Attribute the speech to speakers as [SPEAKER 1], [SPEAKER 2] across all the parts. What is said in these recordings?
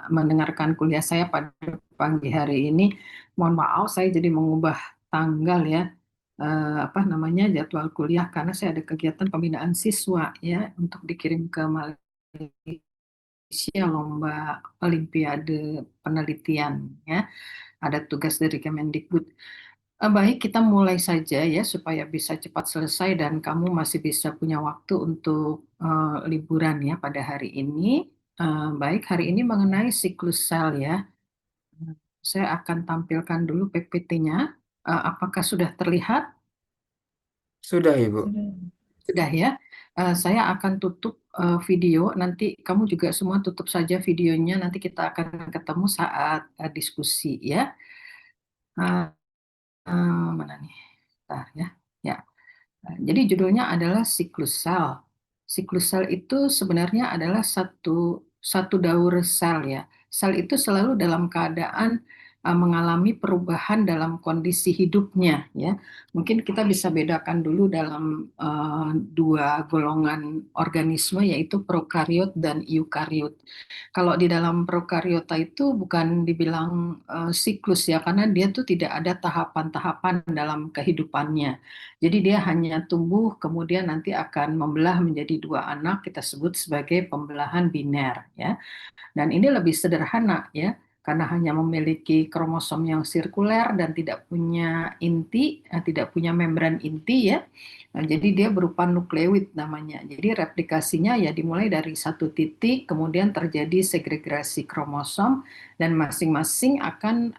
[SPEAKER 1] mendengarkan kuliah saya pada pagi hari ini. Mohon maaf, saya jadi mengubah tanggal ya, jadwal kuliah karena saya ada kegiatan pembinaan siswa ya untuk dikirim ke Malaysia lomba Olimpiade penelitian ya. Ada tugas dari Kemendikbud. Baik, kita mulai saja ya supaya bisa cepat selesai dan kamu masih bisa punya waktu untuk liburan ya pada hari ini. Baik, hari ini mengenai siklus sel ya. Saya akan tampilkan dulu PPT-nya. Apakah sudah terlihat?
[SPEAKER 2] Sudah, Ibu.
[SPEAKER 1] Sudah ya. Saya akan tutup video. Nanti kamu juga semua tutup saja videonya. Nanti kita akan ketemu saat diskusi ya. Uh, Mana nih? Bentar ya. Ya. Jadi judulnya adalah siklus sel. Siklus sel itu sebenarnya adalah satu satu daur sel ya. Sel itu selalu dalam keadaan mengalami perubahan dalam kondisi hidupnya ya. Mungkin kita bisa bedakan dulu dalam dua golongan organisme yaitu prokariot dan eukariot. Kalau di dalam prokariota itu bukan dibilang siklus ya karena dia tuh tidak ada tahapan-tahapan dalam kehidupannya. Jadi dia hanya tumbuh, kemudian nanti akan membelah menjadi dua anak, kita sebut sebagai pembelahan biner, ya. Dan ini lebih sederhana, ya, karena hanya memiliki kromosom yang sirkuler dan tidak punya inti, tidak punya membran inti, ya. Jadi dia berupa nukleoid namanya. Jadi replikasinya ya dimulai dari satu titik, kemudian terjadi segregasi kromosom dan masing-masing akan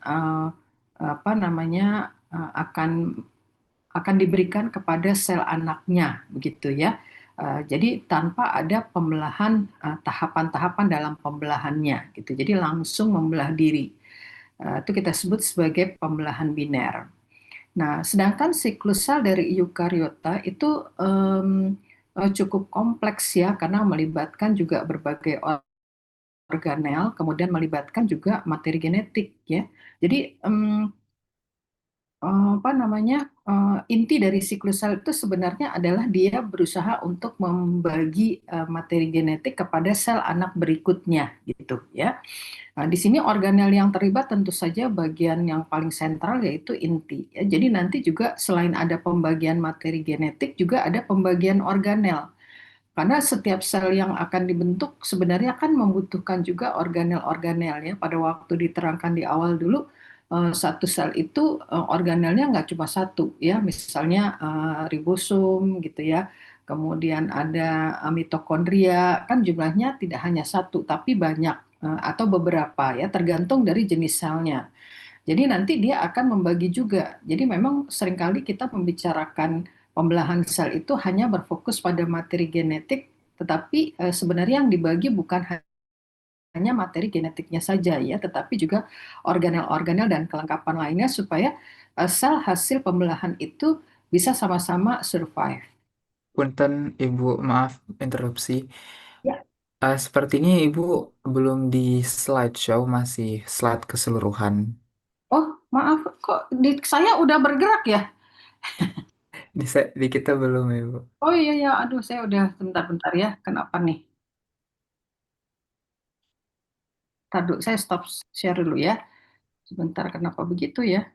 [SPEAKER 1] akan diberikan kepada sel anaknya, begitu ya. Jadi tanpa ada pembelahan tahapan-tahapan dalam pembelahannya, gitu. Jadi langsung membelah diri. Itu kita sebut sebagai pembelahan biner. Nah, sedangkan siklus sel dari eukariota itu cukup kompleks ya, karena melibatkan juga berbagai organel, kemudian melibatkan juga materi genetik ya. Jadi inti dari siklus sel itu sebenarnya adalah dia berusaha untuk membagi materi genetik kepada sel anak berikutnya gitu ya. Nah, di sini organel yang terlibat tentu saja bagian yang paling sentral yaitu inti ya. Jadi nanti juga selain ada pembagian materi genetik juga ada pembagian organel. Karena setiap sel yang akan dibentuk sebenarnya kan membutuhkan juga organel-organel ya. Pada waktu diterangkan di awal dulu, satu sel itu organelnya nggak cuma satu ya. Misalnya ribosom gitu ya. Kemudian ada mitokondria, kan jumlahnya tidak hanya satu tapi banyak atau beberapa ya, tergantung dari jenis selnya. Jadi nanti dia akan membagi juga. Jadi memang seringkali kita membicarakan pembelahan sel itu hanya berfokus pada materi genetik, tetapi sebenarnya yang dibagi bukan hanya materi genetiknya saja ya, tetapi juga organel-organel dan kelengkapan lainnya supaya sel hasil pembelahan itu bisa sama-sama survive.
[SPEAKER 2] Punten, Ibu, maaf interupsi.
[SPEAKER 1] Ya.
[SPEAKER 2] Sepertinya Ibu belum di slideshow, masih slide keseluruhan.
[SPEAKER 1] Oh, maaf, kok di saya udah bergerak ya?
[SPEAKER 2] Di kita belum, Ibu.
[SPEAKER 1] Oh iya ya, aduh saya udah bentar-bentar ya. Kenapa nih? Ntar dulu, saya stop share dulu ya. Sebentar, kenapa begitu ya?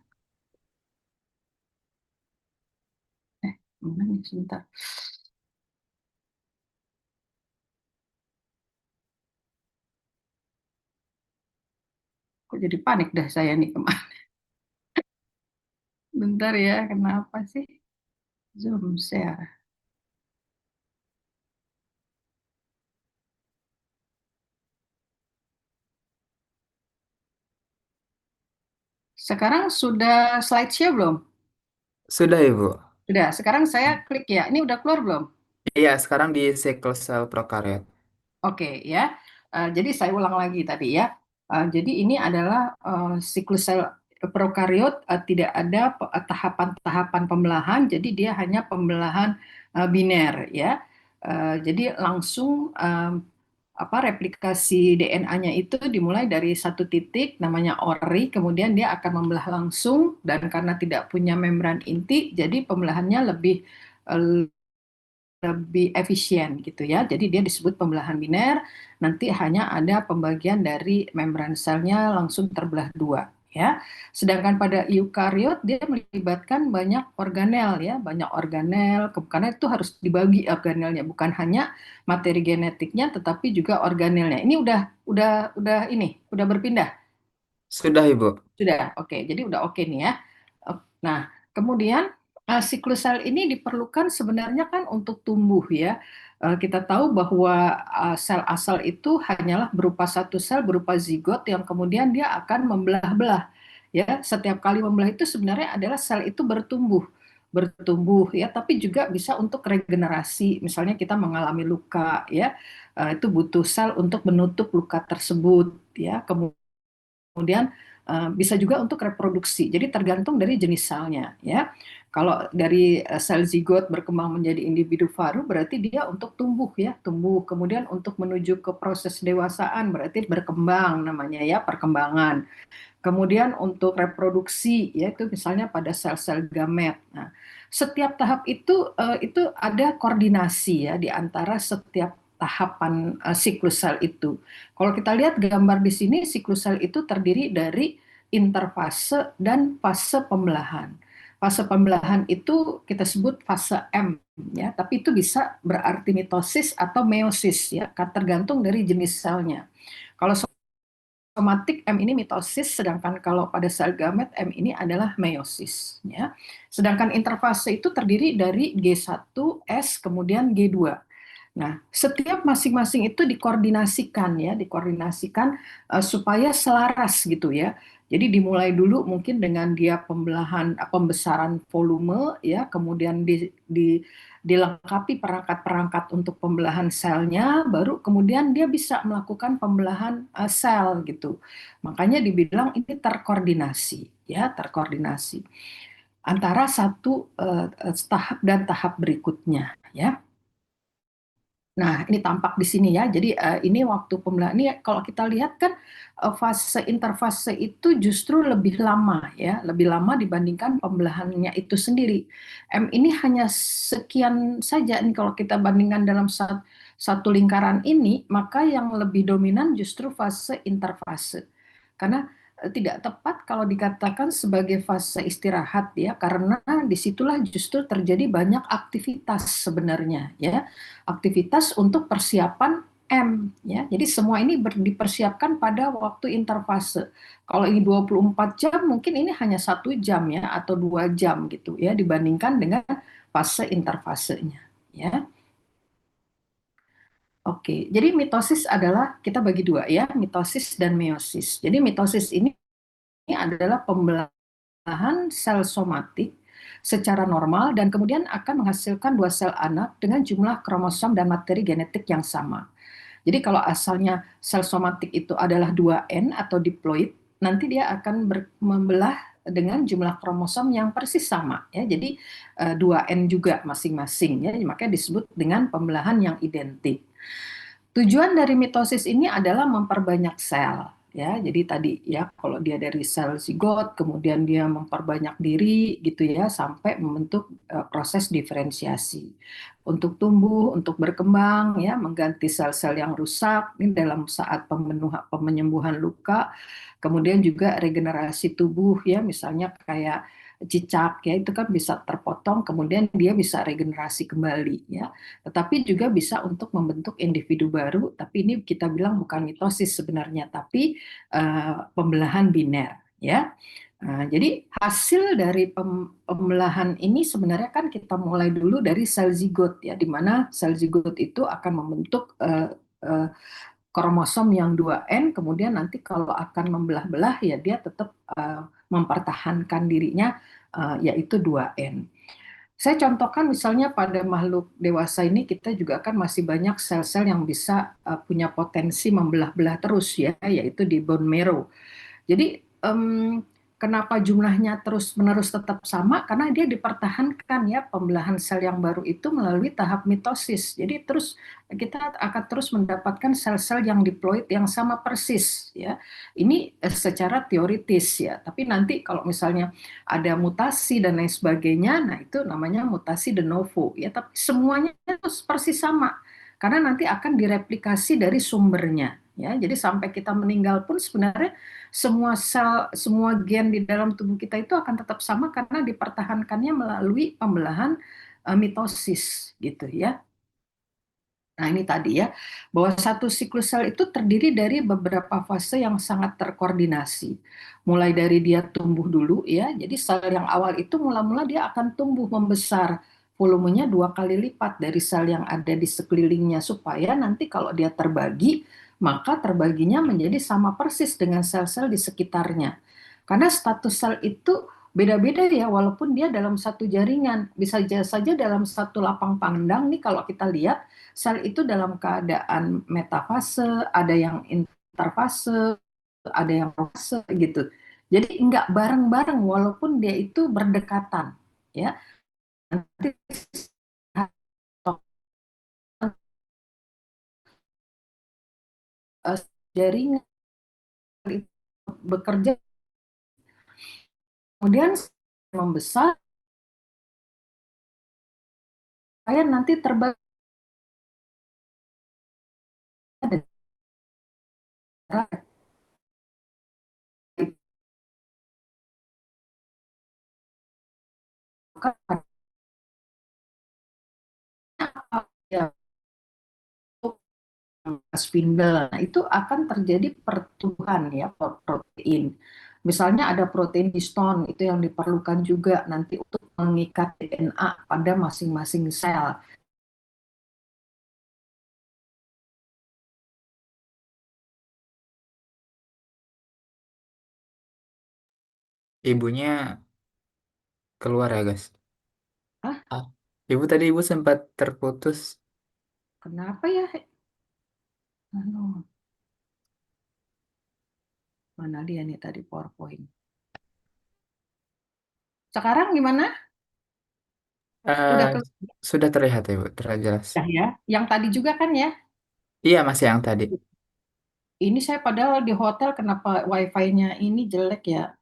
[SPEAKER 1] Mana nih, sebentar. Kok jadi panik dah saya nih kemarin. Bentar ya, kenapa sih? Zoom share. Sekarang sudah slideshow belum?
[SPEAKER 2] Sudah, Ibu.
[SPEAKER 1] Sudah, sekarang saya klik ya. Ini udah keluar belum?
[SPEAKER 2] Iya, sekarang di siklus sel prokariot.
[SPEAKER 1] Oke ya. Jadi saya ulang lagi tadi ya. Jadi ini adalah siklus sel prokariot, tidak ada tahapan-tahapan pembelahan, jadi dia hanya pembelahan biner ya. Jadi langsung replikasi DNA-nya itu dimulai dari satu titik namanya ori, kemudian dia akan membelah langsung dan karena tidak punya membran inti, jadi pembelahannya lebih lebih efisien gitu ya. Jadi dia disebut pembelahan biner, nanti hanya ada pembagian dari membran selnya langsung terbelah dua ya. Sedangkan pada eukariot dia melibatkan banyak organel ya, banyak organel, karena itu harus dibagi organelnya, bukan hanya materi genetiknya tetapi juga organelnya. Ini udah ini, udah berpindah.
[SPEAKER 2] Sudah, Ibu.
[SPEAKER 1] Sudah, oke. Jadi udah oke nih ya. Nah, kemudian siklus sel ini diperlukan sebenarnya kan untuk tumbuh ya. Kita tahu bahwa sel asal itu hanyalah berupa satu sel berupa zigot yang kemudian dia akan membelah-belah. Ya, setiap kali membelah itu sebenarnya adalah sel itu bertumbuh ya, tapi juga bisa untuk regenerasi. Misalnya kita mengalami luka ya, itu butuh sel untuk menutup luka tersebut ya. Kemudian bisa juga untuk reproduksi. Jadi tergantung dari jenis selnya ya. Kalau dari sel zigot berkembang menjadi individu varu berarti dia untuk tumbuh ya, tumbuh. Kemudian untuk menuju ke proses dewasaan berarti berkembang namanya ya, perkembangan. Kemudian untuk reproduksi yaitu misalnya pada sel-sel gamet. Nah, setiap tahap itu ada koordinasi ya di antara setiap tahapan siklus sel itu. Kalau kita lihat gambar di sini, siklus sel itu terdiri dari interfase dan fase pembelahan. Fase pembelahan itu kita sebut fase M ya, tapi itu bisa berarti mitosis atau meiosis ya, tergantung dari jenis selnya. Kalau somatik M ini mitosis, sedangkan kalau pada sel gamet M ini adalah meiosis. Ya. Sedangkan interfase itu terdiri dari G1, S, kemudian G2. Nah, setiap masing-masing itu dikoordinasikan ya, dikoordinasikan supaya selaras gitu ya. Jadi dimulai dulu mungkin dengan dia pembesaran volume ya, kemudian dilengkapi perangkat-perangkat untuk pembelahan selnya, baru kemudian dia bisa melakukan pembelahan sel gitu. Makanya dibilang ini terkoordinasi ya, terkoordinasi antara satu tahap dan tahap berikutnya ya. Nah, ini tampak di sini ya. Jadi ini waktu pembelahan ini kalau kita lihat kan fase interfase itu justru lebih lama ya, lebih lama dibandingkan pembelahannya itu sendiri. M ini hanya sekian saja nih kalau kita bandingkan dalam satu lingkaran ini, maka yang lebih dominan justru fase interfase. Karena tidak tepat kalau dikatakan sebagai fase istirahat ya, karena disitulah justru terjadi banyak aktivitas sebenarnya ya, aktivitas untuk persiapan M ya. Jadi semua ini dipersiapkan pada waktu interfase. Kalau ini 24 jam mungkin ini hanya 1 jam ya atau 2 jam gitu ya dibandingkan dengan fase interfasenya ya. Oke, jadi mitosis adalah kita bagi dua ya, mitosis dan meiosis. Jadi mitosis ini adalah pembelahan sel somatik secara normal dan kemudian akan menghasilkan dua sel anak dengan jumlah kromosom dan materi genetik yang sama. Jadi kalau asalnya sel somatik itu adalah 2N atau diploid, nanti dia akan membelah dengan jumlah kromosom yang persis sama ya. Jadi 2N juga masing-masing ya, makanya disebut dengan pembelahan yang identik. Tujuan dari mitosis ini adalah memperbanyak sel ya. Jadi tadi ya kalau dia dari sel zigot kemudian dia memperbanyak diri gitu ya sampai membentuk proses diferensiasi. Untuk tumbuh, untuk berkembang ya, mengganti sel-sel yang rusak ini dalam saat penyembuhan luka. Kemudian juga regenerasi tubuh ya, misalnya kayak cicak ya itu kan bisa terpotong kemudian dia bisa regenerasi kembali ya, tetapi juga bisa untuk membentuk individu baru, tapi ini kita bilang bukan mitosis sebenarnya tapi pembelahan biner ya. Jadi hasil dari pembelahan ini sebenarnya kan kita mulai dulu dari sel zigot ya, di mana sel zigot itu akan membentuk kromosom yang 2N, kemudian nanti kalau akan membelah-belah ya dia tetap mempertahankan dirinya yaitu 2N. Saya contohkan misalnya pada makhluk dewasa ini kita juga kan masih banyak sel-sel yang bisa punya potensi membelah-belah terus ya, yaitu di bone marrow. Jadi kenapa jumlahnya terus-menerus tetap sama? Karena dia dipertahankan ya pembelahan sel yang baru itu melalui tahap mitosis. Jadi terus kita akan terus mendapatkan sel-sel yang diploid yang sama persis ya. Ini secara teoritis ya. Tapi nanti kalau misalnya ada mutasi dan lain sebagainya, nah itu namanya mutasi de novo ya. Tapi semuanya terus persis sama karena nanti akan direplikasi dari sumbernya ya. Jadi sampai kita meninggal pun sebenarnya semua sel, semua gen di dalam tubuh kita itu akan tetap sama karena dipertahankannya melalui pembelahan mitosis gitu ya. Nah, ini tadi ya, bahwa satu siklus sel itu terdiri dari beberapa fase yang sangat terkoordinasi. Mulai dari dia tumbuh dulu ya, jadi sel yang awal itu mula-mula dia akan tumbuh membesar, volumenya 2 kali lipat dari sel yang ada di sekelilingnya, supaya nanti kalau dia terbagi, maka terbaginya menjadi sama persis dengan sel-sel di sekitarnya. Karena status sel itu beda-beda ya, walaupun dia dalam satu jaringan, bisa saja dalam satu lapang pandang nih kalau kita lihat, sel itu dalam keadaan metafase, ada yang interfase, ada yang fase gitu. Jadi nggak bareng-bareng walaupun dia itu berdekatan, ya. Nanti jaringan itu bekerja, kemudian membesar, supaya nanti terbagi ya, spindle. Nah, itu akan terjadi pertumbuhan ya protein. Misalnya ada protein histone itu yang diperlukan juga nanti untuk mengikat DNA pada masing-masing sel.
[SPEAKER 2] Ibunya keluar ya, guys.
[SPEAKER 1] Ah,
[SPEAKER 2] Ah, ibu sempat terputus.
[SPEAKER 1] kenapa ya? Anu, mana dia nih tadi PowerPoint. Sekarang gimana?
[SPEAKER 2] Eh,
[SPEAKER 1] Udah keluar
[SPEAKER 2] sudah terlihat ya, Bu, terlihat jelas.
[SPEAKER 1] ya? Yang tadi juga kan ya?
[SPEAKER 2] Iya, masih yang tadi.
[SPEAKER 1] Ini saya padahal di hotel kenapa wifi-nya ini jelek ya?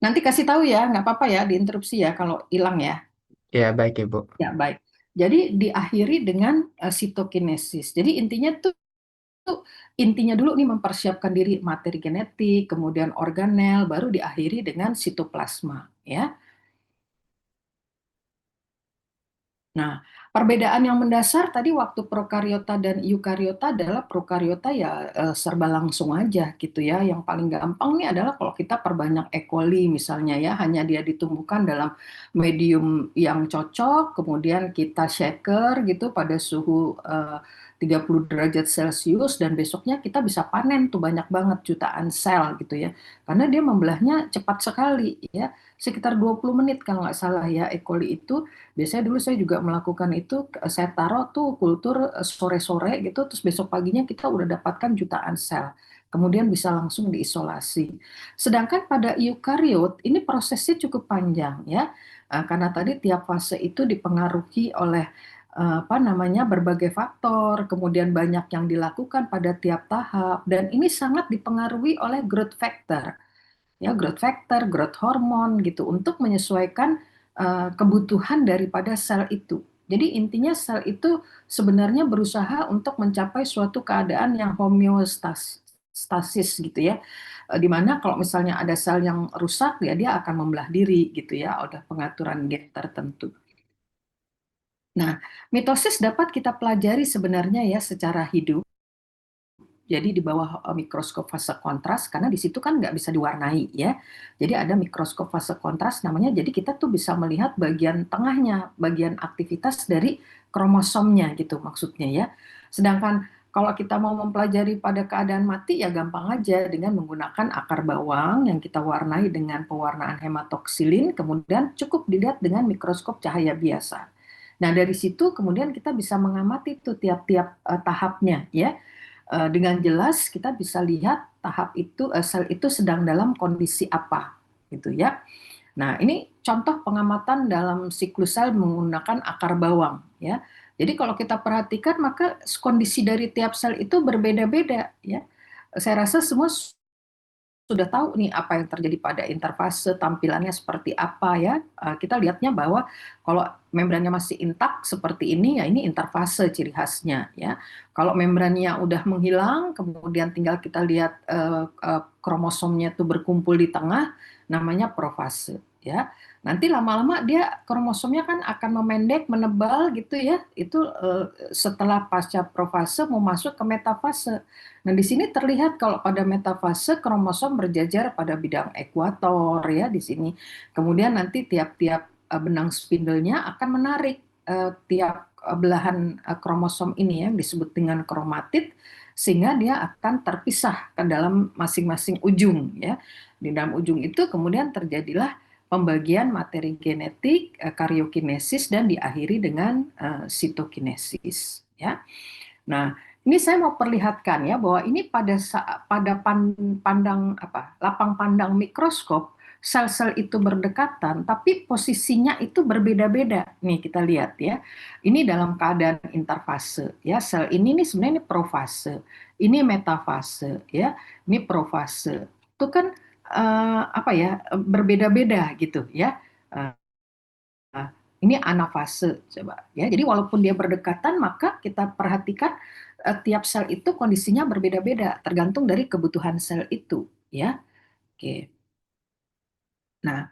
[SPEAKER 1] Nanti kasih tahu ya, nggak apa-apa ya, diinterupsi ya kalau hilang ya.
[SPEAKER 2] Ya, baik, Ibu.
[SPEAKER 1] Ya, baik. Jadi diakhiri dengan sitokinesis. Jadi intinya dulu nih mempersiapkan diri materi genetik, kemudian organel, baru diakhiri dengan sitoplasma, ya. Nah, perbedaan yang mendasar tadi waktu prokariota dan eukariota adalah prokariota ya serba langsung aja gitu ya. Yang paling gampang nih adalah kalau kita perbanyak E. coli misalnya ya, hanya dia ditumbuhkan dalam medium yang cocok, kemudian kita shaker gitu pada suhu 30 derajat Celcius dan besoknya kita bisa panen tuh banyak banget jutaan sel gitu ya. Karena dia membelahnya cepat sekali ya, sekitar 20 menit kalau nggak salah ya E. coli itu. Biasanya dulu saya juga melakukan itu, saya taruh tuh kultur sore-sore gitu, terus besok paginya kita udah dapatkan jutaan sel. Kemudian bisa langsung diisolasi. Sedangkan pada eukariot ini prosesnya cukup panjang ya, karena tadi tiap fase itu dipengaruhi oleh apa namanya berbagai faktor, kemudian banyak yang dilakukan pada tiap tahap, dan ini sangat dipengaruhi oleh growth factor ya, growth factor, growth hormone gitu untuk menyesuaikan kebutuhan daripada sel itu. Jadi intinya sel itu sebenarnya berusaha untuk mencapai suatu keadaan yang homeostasis gitu ya. Di mana kalau misalnya ada sel yang rusak ya dia akan membelah diri gitu ya, ada pengaturan gen tertentu. Nah, mitosis dapat kita pelajari sebenarnya ya secara hidup. Jadi di bawah mikroskop fase kontras, karena di situ kan nggak bisa diwarnai ya. Jadi ada mikroskop fase kontras namanya, jadi kita tuh bisa melihat bagian tengahnya, bagian aktivitas dari kromosomnya gitu maksudnya ya. Sedangkan kalau kita mau mempelajari pada keadaan mati ya gampang aja dengan menggunakan akar bawang yang kita warnai dengan pewarnaan hematoksilin, kemudian cukup dilihat dengan mikroskop cahaya biasa. Nah dari situ kemudian kita bisa mengamati tuh tiap-tiap tahapnya ya. dengan jelas kita bisa lihat tahap itu sel itu sedang dalam kondisi apa gitu ya. Nah, ini contoh pengamatan dalam siklus sel menggunakan akar bawang ya. Jadi kalau kita perhatikan maka kondisi dari tiap sel itu berbeda-beda ya. Saya rasa semua sudah tahu nih apa yang terjadi pada interfase, tampilannya seperti apa ya. Kita lihatnya bahwa kalau membrannya masih intak seperti ini ya ini interfase ciri khasnya ya. Kalau membrannya udah menghilang, kemudian tinggal kita lihat kromosomnya itu berkumpul di tengah, namanya profase ya. Nanti lama-lama dia kromosomnya kan akan memendek, menebal gitu ya. Itu setelah pasca profase mau masuk ke metafase. Nah, di sini terlihat kalau pada metafase kromosom berjajar pada bidang ekuator ya di sini. Kemudian nanti tiap-tiap benang spindlenya akan menarik tiap belahan kromosom ini yang disebut dengan kromatid sehingga dia akan terpisah ke dalam masing-masing ujung ya. Di dalam ujung itu kemudian terjadilah pembagian materi genetik, karyokinesis dan diakhiri dengan sitokinesis ya. Nah, ini saya mau perlihatkan ya bahwa ini pada pandang apa lapang pandang mikroskop sel-sel itu berdekatan tapi posisinya itu berbeda-beda. Nih kita lihat ya. Ini dalam keadaan interfase ya. Sel ini sebenarnya ini profase, ini metafase ya. Ini profase. Itu kan apa ya berbeda-beda gitu ya. Eh, ini anafase coba ya. Jadi walaupun dia berdekatan maka kita perhatikan tiap sel itu kondisinya berbeda-beda tergantung dari kebutuhan sel itu ya. Oke. Nah,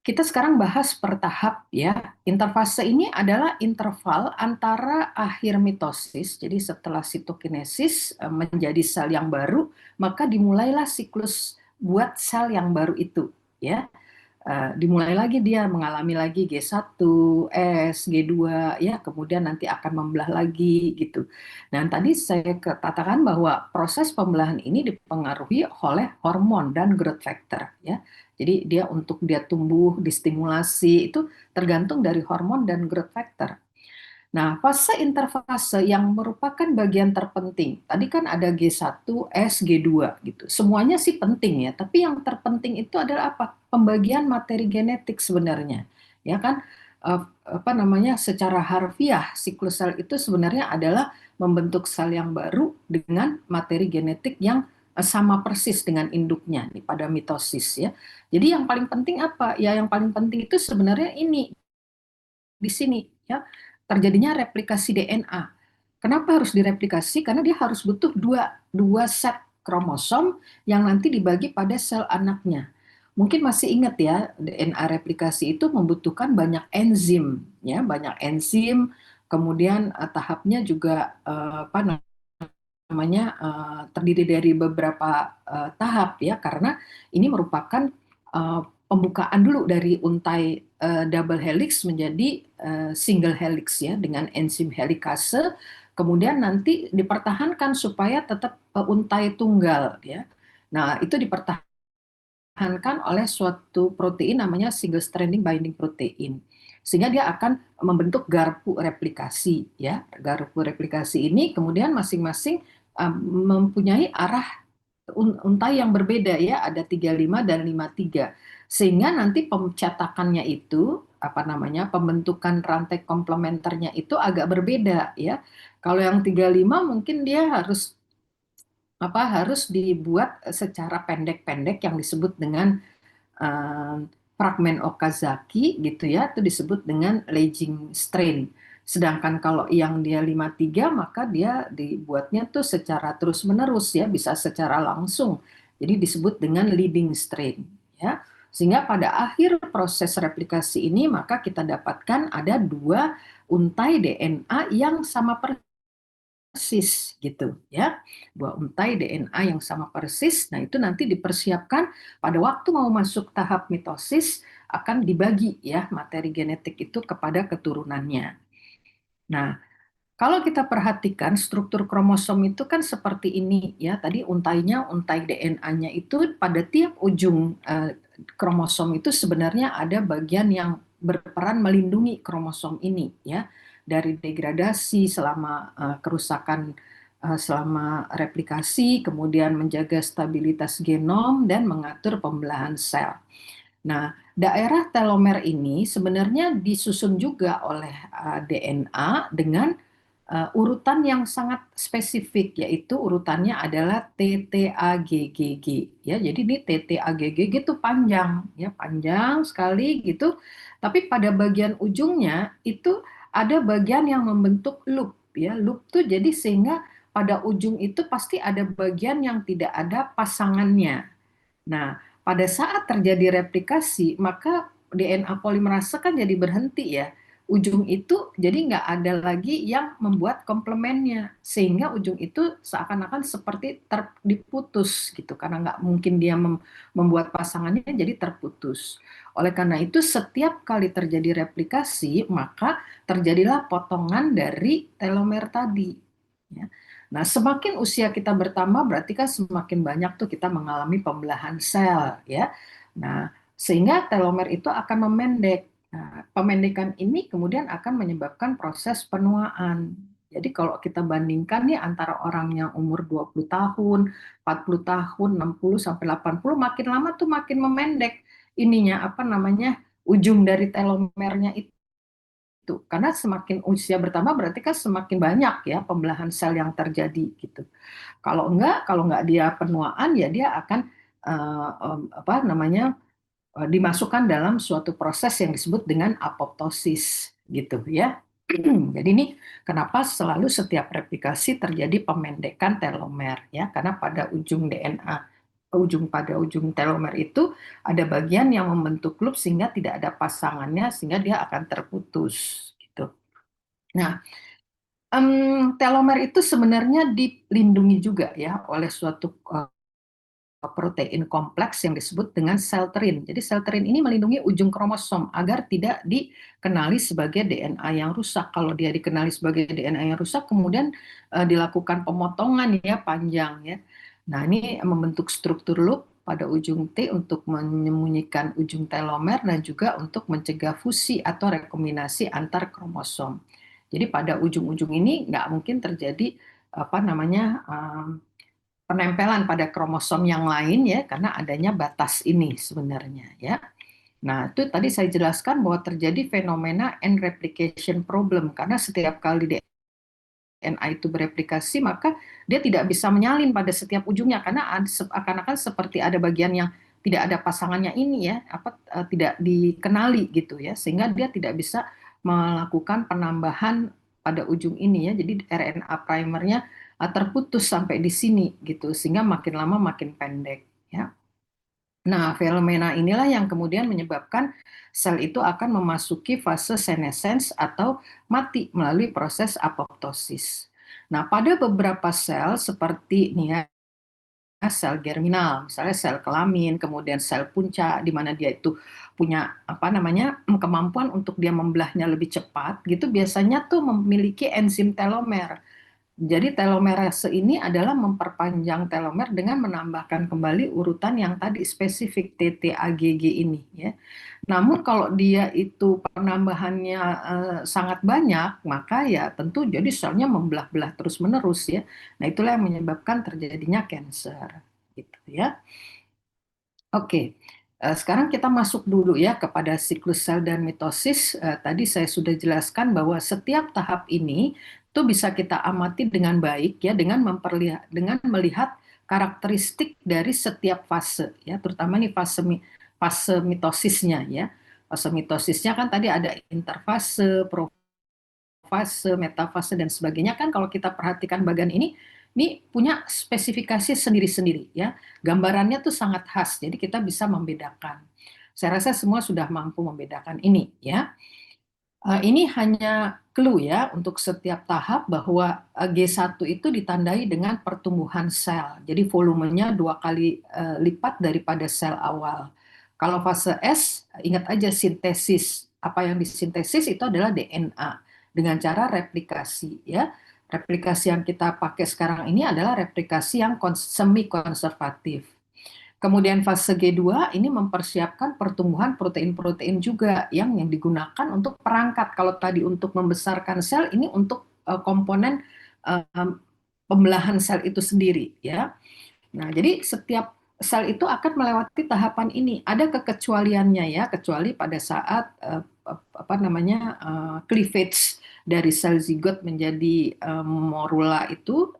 [SPEAKER 1] kita sekarang bahas per tahap ya. Interfase ini adalah interval antara akhir mitosis, jadi setelah sitokinesis menjadi sel yang baru, maka dimulailah siklus buat sel yang baru itu ya. Dimulai lagi dia mengalami lagi G1, S, G2 ya, kemudian nanti akan membelah lagi gitu. Dan tadi saya katakan bahwa proses pembelahan ini dipengaruhi oleh hormon dan growth factor ya. Jadi dia untuk dia tumbuh, distimulasi itu tergantung dari hormon dan growth factor. Nah, fase interfase yang merupakan bagian terpenting. Tadi kan ada G1, S, G2 gitu. Semuanya sih penting ya, tapi yang terpenting itu adalah apa? Pembagian materi genetik sebenarnya. Ya kan apa namanya? Secara harfiah siklus sel itu sebenarnya adalah membentuk sel yang baru dengan materi genetik yang sama persis dengan induknya nih pada mitosis ya. Jadi yang paling penting apa? Ya yang paling penting itu sebenarnya ini di sini ya terjadinya replikasi DNA. Kenapa harus direplikasi? Karena dia harus butuh dua set kromosom yang nanti dibagi pada sel anaknya. Mungkin masih ingat ya, DNA replikasi itu membutuhkan banyak enzim, ya, banyak enzim. Kemudian tahapnya juga apa namanya terdiri dari beberapa tahap ya, karena ini merupakan pembukaan dulu dari untai double helix menjadi single helix ya dengan enzim helikase, kemudian nanti dipertahankan supaya tetap untai tunggal ya. Nah, itu dipertahankan oleh suatu protein namanya single stranding binding protein. Sehingga dia akan membentuk garpu replikasi ya. Garpu replikasi ini kemudian masing-masing mempunyai arah untai yang berbeda ya, ada 35 dan 53. Sehingga nanti pencetakannya itu apa namanya pembentukan rantai komplementernya itu agak berbeda ya. Kalau yang 35 mungkin dia harus dibuat secara pendek-pendek yang disebut dengan eh, fragmen Okazaki gitu ya, itu disebut dengan leading strain. Sedangkan kalau yang dia 53 maka dia dibuatnya tuh secara terus-menerus ya, bisa secara langsung. Jadi disebut dengan leading strain ya. Sehingga pada akhir proses replikasi ini maka kita dapatkan ada dua untai DNA yang sama persis gitu ya. Dua untai DNA yang sama persis. Nah, itu nanti dipersiapkan pada waktu mau masuk tahap mitosis akan dibagi ya materi genetik itu kepada keturunannya. Nah, kalau kita perhatikan struktur kromosom itu kan seperti ini ya. Tadi untainya, untai DNA-nya itu pada tiap ujung kromosom itu sebenarnya ada bagian yang berperan melindungi kromosom ini ya dari degradasi selama kerusakan selama replikasi, kemudian menjaga stabilitas genom dan mengatur pembelahan sel. Nah, daerah telomer ini sebenarnya disusun juga oleh DNA dengan urutan yang sangat spesifik, yaitu urutannya adalah TTAGGG ya. Jadi ini TTAGGG itu panjang ya, panjang sekali gitu. Tapi pada bagian ujungnya itu ada bagian yang membentuk loop ya. Loop tuh jadi sehingga pada ujung itu pasti ada bagian yang tidak ada pasangannya. Nah, pada saat terjadi replikasi, maka DNA polimerase kan jadi berhenti ya. Ujung itu jadi nggak ada lagi yang membuat komplemennya. Sehingga ujung itu seakan-akan seperti diputus gitu. Karena nggak mungkin dia membuat pasangannya jadi terputus. Oleh karena itu setiap kali terjadi replikasi, maka terjadilah potongan dari telomer tadi. Ya. Nah, semakin usia kita bertambah, berarti kan semakin banyak tuh kita mengalami pembelahan sel, ya. Nah, sehingga telomer itu akan memendek. Nah, pemendekan ini kemudian akan menyebabkan proses penuaan. Jadi kalau kita bandingkan nih antara orang yang umur 20 tahun, 40 tahun, 60 sampai 80, makin lama tuh makin memendek ininya apa namanya ujung dari telomernya itu. Karena semakin usia bertambah berarti kan semakin banyak ya pembelahan sel yang terjadi gitu. Kalau enggak dia penuaan ya dia akan apa namanya dimasukkan dalam suatu proses yang disebut dengan apoptosis gitu ya. Jadi ini kenapa selalu setiap replikasi terjadi pemendekan telomer ya karena pada ujung DNA pada ujung telomer itu ada bagian yang membentuk loop sehingga tidak ada pasangannya sehingga dia akan terputus gitu. Nah, telomer itu sebenarnya dilindungi juga ya oleh suatu protein kompleks yang disebut dengan selterin. Jadi selterin ini melindungi ujung kromosom agar tidak dikenali sebagai DNA yang rusak. Kalau dia dikenali sebagai DNA yang rusak, kemudian dilakukan pemotongan ya panjang ya. Nah ini membentuk struktur loop pada ujung T untuk menyembunyikan ujung telomer dan juga untuk mencegah fusi atau rekombinasi antar kromosom. Jadi pada ujung-ujung ini nggak mungkin terjadi apa namanya penempelan pada kromosom yang lain ya karena adanya batas ini sebenarnya ya. Nah, itu tadi saya jelaskan bahwa terjadi fenomena end replication problem karena setiap kali DNA itu bereplikasi maka dia tidak bisa menyalin pada setiap ujungnya karena akan-akan seperti ada bagian yang tidak ada pasangannya ini ya apa tidak dikenali gitu ya sehingga dia tidak bisa melakukan penambahan pada ujung ini ya jadi RNA primernya terputus sampai di sini gitu sehingga makin lama makin pendek ya. Nah, fenomena inilah yang kemudian menyebabkan sel itu akan memasuki fase senescence atau mati melalui proses apoptosis. Nah, pada beberapa sel seperti nih ya, sel germinal, misalnya sel kelamin, kemudian sel punca, di mana dia itu punya apa namanya kemampuan untuk dia membelahnya lebih cepat, gitu biasanya tuh memiliki enzim telomer. Jadi telomerase ini adalah memperpanjang telomer dengan menambahkan kembali urutan yang tadi spesifik TTAGG ini ya. Namun kalau dia itu penambahannya sangat banyak, maka ya tentu jadi selnya membelah-belah terus-menerus ya. Nah, itulah yang menyebabkan terjadinya kanker gitu ya. Oke, sekarang kita masuk dulu ya kepada siklus sel dan mitosis. Tadi saya sudah jelaskan bahwa setiap tahap ini itu bisa kita amati dengan baik ya dengan melihat karakteristik dari setiap fase ya, terutama nih fase mitosisnya ya. Fase mitosisnya kan tadi ada interfase, fase, metafase dan sebagainya kan kalau kita perhatikan bagian ini punya spesifikasi sendiri-sendiri ya. Gambarannya tuh sangat khas, jadi kita bisa membedakan. Saya rasa semua sudah mampu membedakan ini ya. Ini hanya clue ya untuk setiap tahap bahwa G1 itu ditandai dengan pertumbuhan sel. Jadi volumenya 2 kali lipat daripada sel awal. Kalau fase S, ingat aja sintesis. Apa yang disintesis itu adalah DNA dengan cara replikasi ya. Replikasi yang kita pakai sekarang ini adalah replikasi yang semi konservatif. Kemudian fase G2 ini mempersiapkan pertumbuhan protein-protein juga yang digunakan untuk perangkat. Kalau tadi untuk membesarkan sel, ini untuk komponen pembelahan sel itu sendiri ya. Nah, jadi setiap sel itu akan melewati tahapan ini. Ada kekecualiannya ya, kecuali pada saat apa namanya cleavage dari sel zigot menjadi morula itu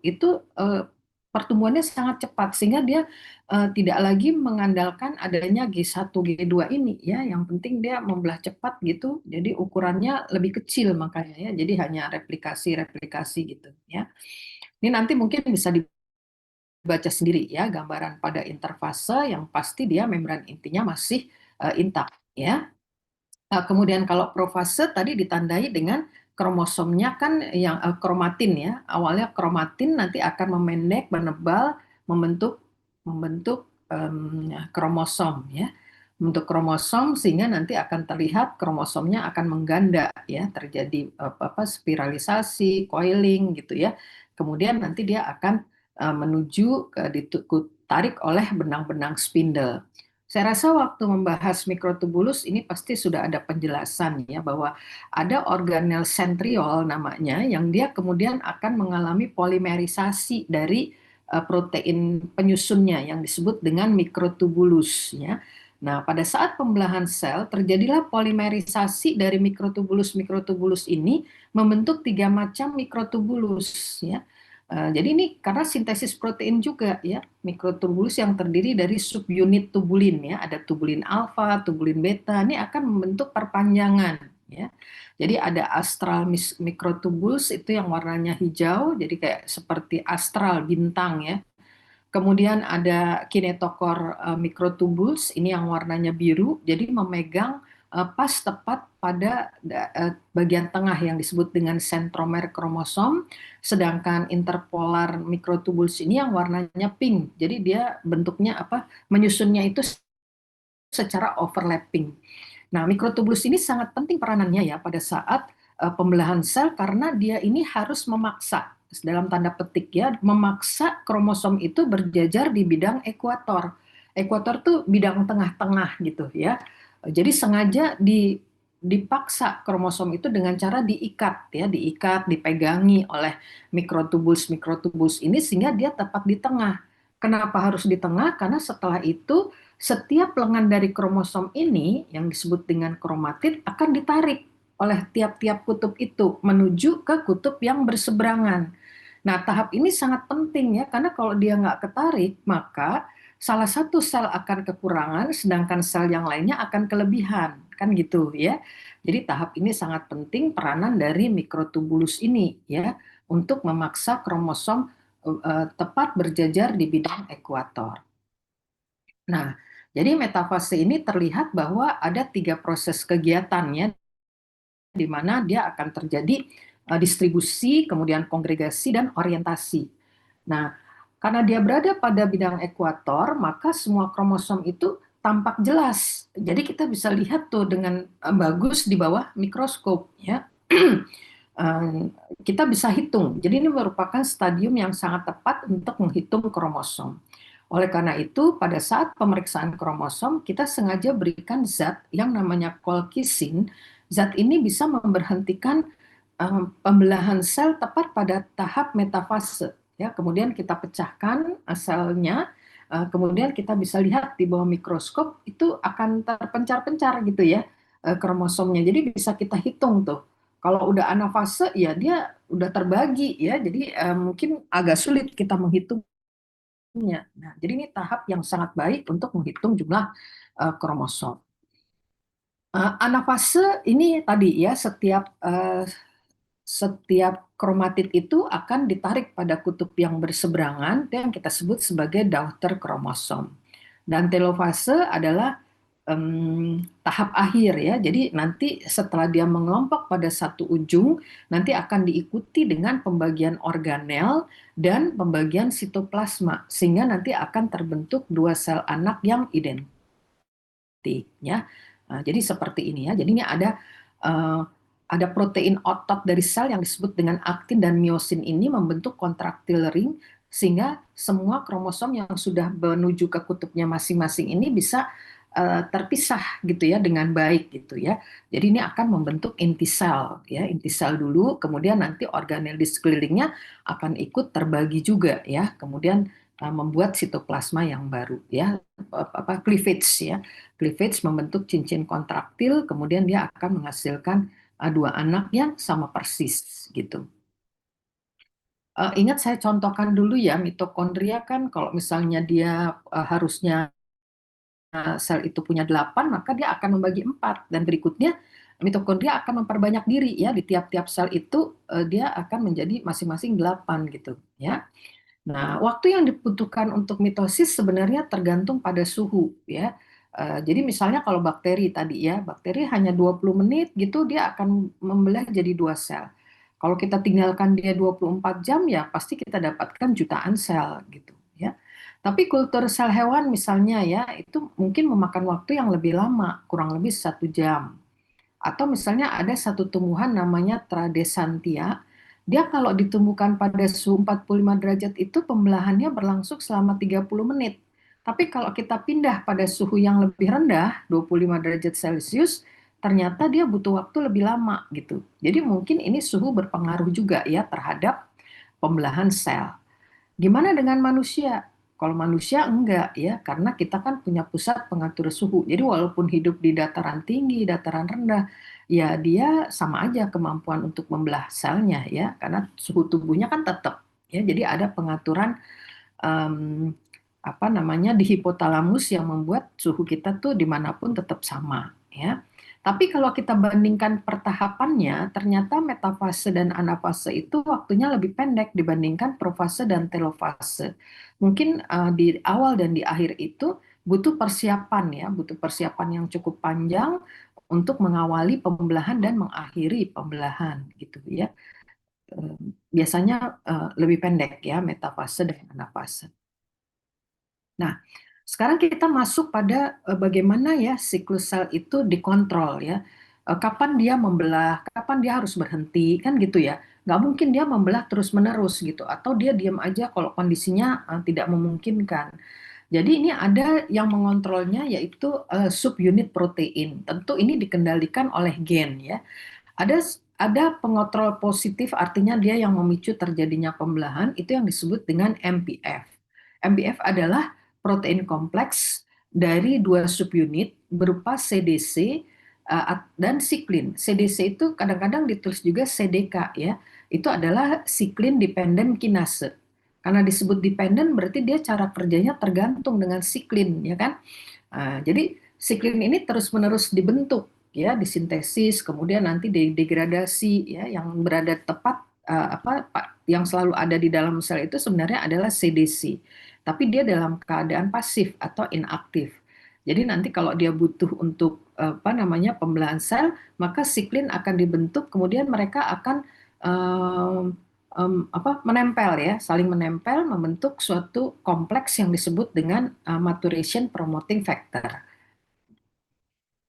[SPEAKER 1] pertumbuhannya sangat cepat sehingga dia tidak lagi mengandalkan adanya G1 G2 ini ya. Yang penting dia membelah cepat gitu. Jadi ukurannya lebih kecil makanya ya. Jadi hanya replikasi gitu ya. Ini nanti mungkin bisa baca sendiri ya gambaran pada interfase yang pasti dia membran intinya masih intak ya. Kemudian kalau profase tadi ditandai dengan kromosomnya kan yang kromatin ya. Awalnya kromatin nanti akan memendek, menebal, membentuk membentuk kromosom ya. Membentuk kromosom sehingga nanti akan terlihat kromosomnya akan mengganda ya, terjadi spiralisasi, coiling gitu ya. Kemudian nanti dia akan menuju ditarik oleh benang-benang spindle. Saya rasa waktu membahas mikrotubulus ini pasti sudah ada penjelasan ya bahwa ada organel sentriol namanya yang dia kemudian akan mengalami polimerisasi dari protein penyusunnya yang disebut dengan mikrotubulus ya. Nah, pada saat pembelahan sel terjadilah polimerisasi dari mikrotubulus ini membentuk 3 macam mikrotubulus ya. Jadi ini karena sintesis protein juga ya, mikrotubulus yang terdiri dari subunit tubulin ya, ada tubulin alfa, tubulin beta, ini akan membentuk perpanjangan ya. Jadi ada astral mikrotubulus itu yang warnanya hijau, jadi kayak seperti astral bintang ya. Kemudian ada kinetokor mikrotubulus, ini yang warnanya biru, jadi memegang pas tepat pada bagian tengah yang disebut dengan sentromer kromosom, sedangkan interpolar mikrotubulus ini yang warnanya pink, jadi dia bentuknya apa, menyusunnya itu secara overlapping. Nah, mikrotubulus ini sangat penting peranannya ya pada saat pembelahan sel karena dia ini harus memaksa dalam tanda petik ya, memaksa kromosom itu berjajar di bidang ekuator. Ekuator tuh bidang tengah-tengah gitu ya. Jadi sengaja dipaksa kromosom itu dengan cara diikat ya, diikat, dipegangi oleh mikrotubulus ini sehingga dia tepat di tengah. Kenapa harus di tengah? Karena setelah itu setiap lengan dari kromosom ini yang disebut dengan kromatid akan ditarik oleh tiap-tiap kutub itu menuju ke kutub yang berseberangan. Nah, tahap ini sangat penting ya, karena kalau dia nggak ketarik, maka salah satu sel akan kekurangan, sedangkan sel yang lainnya akan kelebihan, kan gitu ya. Jadi tahap ini sangat penting peranan dari mikrotubulus ini ya, untuk memaksa kromosom tepat berjajar di bidang ekuator. Nah, jadi metafase ini terlihat bahwa ada 3 proses kegiatannya di mana dia akan terjadi distribusi, kemudian kongregasi, dan orientasi. Nah, karena dia berada pada bidang ekuator, maka semua kromosom itu tampak jelas. Jadi kita bisa lihat tuh dengan bagus di bawah mikroskop ya. Kita bisa hitung. Jadi ini merupakan stadium yang sangat tepat untuk menghitung kromosom. Oleh karena itu, pada saat pemeriksaan kromosom, kita sengaja berikan zat yang namanya colchicine. Zat ini bisa memberhentikan pembelahan sel tepat pada tahap metafase. Ya, kemudian kita pecahkan selnya, kemudian kita bisa lihat di bawah mikroskop itu akan terpencar-pencar gitu ya kromosomnya. Jadi bisa kita hitung tuh. Kalau udah anafase ya dia udah terbagi ya, jadi mungkin agak sulit kita menghitungnya. Nah, jadi ini tahap yang sangat baik untuk menghitung jumlah kromosom. Anafase ini tadi ya setiap kromatid itu akan ditarik pada kutub yang berseberangan yang kita sebut sebagai daughter kromosom. Dan telofase adalah tahap akhir ya. Jadi nanti setelah dia mengelompok pada satu ujung, nanti akan diikuti dengan pembagian organel dan pembagian sitoplasma sehingga nanti akan terbentuk 2 sel anak yang identik ya. Nah, jadi seperti ini ya. Jadinya ada protein otot dari sel yang disebut dengan aktin dan miosin ini membentuk kontraktil ring sehingga semua kromosom yang sudah menuju ke kutubnya masing-masing ini bisa terpisah gitu ya dengan baik gitu ya. Jadi ini akan membentuk inti sel ya, inti sel dulu, kemudian nanti organel di sekelilingnya akan ikut terbagi juga ya. Kemudian membuat sitoplasma yang baru ya, cleavage ya. Cleavage membentuk cincin kontraktil, kemudian dia akan menghasilkan dua anak yang sama persis gitu. Ingat saya contohkan dulu ya, mitokondria kan kalau misalnya dia harusnya sel itu punya 8, maka dia akan membagi 4. Dan berikutnya mitokondria akan memperbanyak diri ya, di tiap-tiap sel itu dia akan menjadi masing-masing 8 gitu ya. Nah, waktu yang dibutuhkan untuk mitosis sebenarnya tergantung pada suhu ya. Jadi misalnya kalau bakteri tadi ya, bakteri hanya 20 menit gitu dia akan membelah jadi dua sel. Kalau kita tinggalkan dia 24 jam ya pasti kita dapatkan jutaan sel gitu ya. Tapi kultur sel hewan misalnya ya itu mungkin memakan waktu yang lebih lama, kurang lebih 1 jam. Atau misalnya ada satu tumbuhan namanya Tradesantia, dia kalau ditumbuhkan pada suhu 45 derajat itu pembelahannya berlangsung selama 30 menit. Tapi kalau kita pindah pada suhu yang lebih rendah, 25 derajat Celcius, ternyata dia butuh waktu lebih lama gitu. Jadi mungkin ini suhu berpengaruh juga ya terhadap pembelahan sel. Gimana dengan manusia? Kalau manusia enggak ya, karena kita kan punya pusat pengatur suhu. Jadi walaupun hidup di dataran tinggi, dataran rendah, ya dia sama aja kemampuan untuk membelah selnya ya, karena suhu tubuhnya kan tetap ya. Jadi ada pengaturan em, apa namanya di hipotalamus yang membuat suhu kita tuh dimanapun tetap sama ya. Tapi kalau kita bandingkan pertahapannya, ternyata metafase dan anafase itu waktunya lebih pendek dibandingkan profase dan telofase. Mungkin di awal dan di akhir itu butuh persiapan ya, butuh persiapan yang cukup panjang untuk mengawali pembelahan dan mengakhiri pembelahan gitu ya. Eh, Biasanya lebih pendek ya metafase dan anafase. Nah, sekarang kita masuk pada bagaimana ya siklus sel itu dikontrol ya. Kapan dia membelah, kapan dia harus berhenti, kan gitu ya. Nggak mungkin dia membelah terus-menerus gitu, atau dia diam aja kalau kondisinya tidak memungkinkan. Jadi ini ada yang mengontrolnya yaitu subunit protein. Tentu ini dikendalikan oleh gen ya. Ada ada pengontrol positif artinya dia yang memicu terjadinya pembelahan itu yang disebut dengan MPF. MPF adalah protein kompleks dari dua subunit berupa CDC dan siklin. CDC itu kadang-kadang ditulis juga CDK ya. Itu adalah siklin dependent kinase. Karena disebut dependent berarti dia cara kerjanya tergantung dengan siklin ya kan. Jadi siklin ini terus-menerus dibentuk ya, disintesis, kemudian nanti degradasi ya, yang berada tepat yang selalu ada di dalam sel itu sebenarnya adalah CDC. Tapi dia dalam keadaan pasif atau inaktif. Jadi nanti kalau dia butuh untuk pembelahan sel, maka siklin akan dibentuk, kemudian mereka akan menempel ya, saling menempel membentuk suatu kompleks yang disebut dengan maturation promoting factor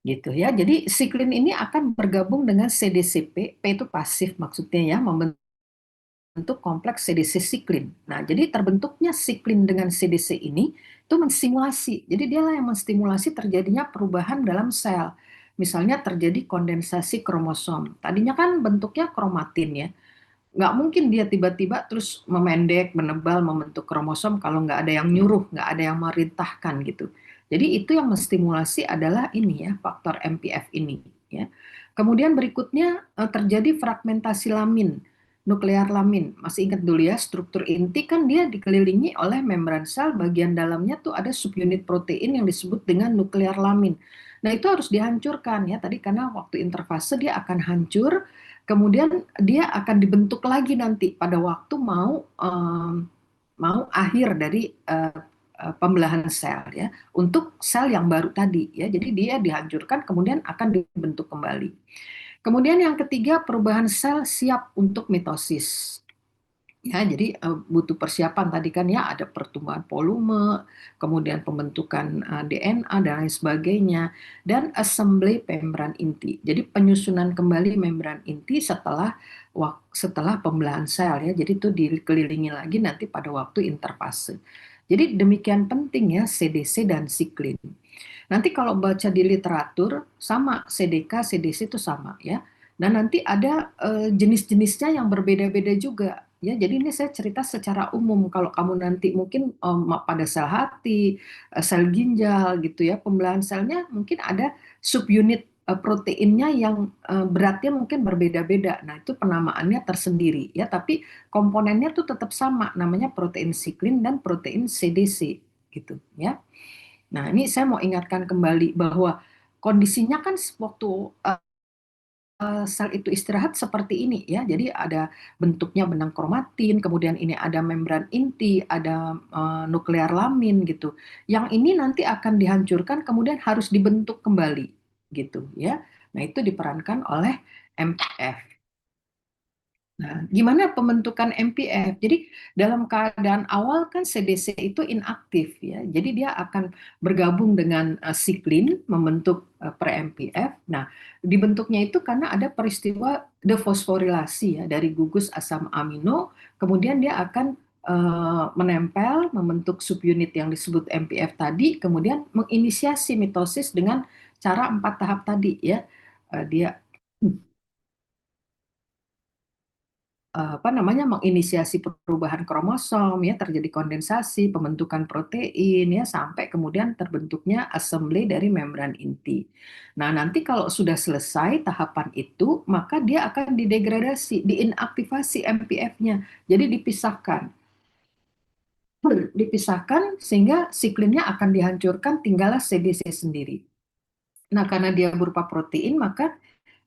[SPEAKER 1] gitu ya. Jadi siklin ini akan bergabung dengan CDCP, P itu pasif maksudnya ya, membentuk kompleks CDC siklin. Nah, jadi terbentuknya siklin dengan CDC ini itu menstimulasi. Jadi dialah yang menstimulasi terjadinya perubahan dalam sel. Misalnya terjadi kondensasi kromosom. Tadinya kan bentuknya kromatin ya, nggak mungkin dia tiba-tiba terus memendek, menebal, membentuk kromosom kalau nggak ada yang nyuruh, nggak ada yang merintahkan gitu. Jadi itu yang menstimulasi adalah ini ya, faktor MPF ini. Ya. Kemudian berikutnya terjadi fragmentasi lamin, nuklear lamin. Masih ingat dulu ya, struktur inti kan dia dikelilingi oleh membran sel, bagian dalamnya tuh ada subunit protein yang disebut dengan nuklear lamin. Nah itu harus dihancurkan ya, tadi karena waktu interfase dia akan hancur. Kemudian dia akan dibentuk lagi nanti pada waktu mau akhir dari pembelahan sel ya untuk sel yang baru tadi ya. Jadi dia dihancurkan kemudian akan dibentuk kembali. Kemudian yang ketiga perubahan sel siap untuk mitosis. Ya, jadi butuh persiapan tadi kan ya ada pertumbuhan volume, kemudian pembentukan DNA dan lain sebagainya, dan assembly membran inti. Jadi penyusunan kembali membran inti setelah pembelahan sel ya. Jadi itu dikelilingi lagi nanti pada waktu interfase. Jadi demikian penting ya CDC dan siklin. Nanti kalau baca di literatur sama CDK, CDC itu sama ya. Dan nanti ada jenis-jenisnya yang berbeda-beda juga ya. Jadi ini saya cerita secara umum. Kalau kamu nanti mungkin pada sel hati, sel ginjal gitu ya, pembelahan selnya mungkin ada subunit proteinnya yang beratnya mungkin berbeda-beda. Nah, itu penamaannya tersendiri ya, tapi komponennya tuh tetap sama, namanya protein siklin dan protein CDC gitu ya. Nah, ini saya mau ingatkan kembali bahwa kondisinya kan waktu sel itu istirahat seperti ini ya. Jadi ada bentuknya benang kromatin, kemudian ini ada membran inti, ada nuklear lamin gitu. Yang ini nanti akan dihancurkan kemudian harus dibentuk kembali gitu ya. Nah, itu diperankan oleh MPF. Nah, gimana pembentukan MPF? Jadi dalam keadaan awal kan CDC itu inaktif ya. Jadi dia akan bergabung dengan siklin membentuk pre-MPF. Nah, dibentuknya itu karena ada peristiwa defosforilasi ya dari gugus asam amino, kemudian dia akan menempel membentuk subunit yang disebut MPF tadi, kemudian menginisiasi mitosis dengan cara 4 tahap tadi ya. Dia apa namanya menginisiasi perubahan kromosom ya, terjadi kondensasi pembentukan protein ya, sampai kemudian terbentuknya assembly dari membran inti. Nah, nanti kalau sudah selesai tahapan itu maka dia akan didegradasi, diinaktivasi MPF-nya, jadi dipisahkan sehingga siklinnya akan dihancurkan, tinggallah CDC sendiri. Nah, karena dia berupa protein maka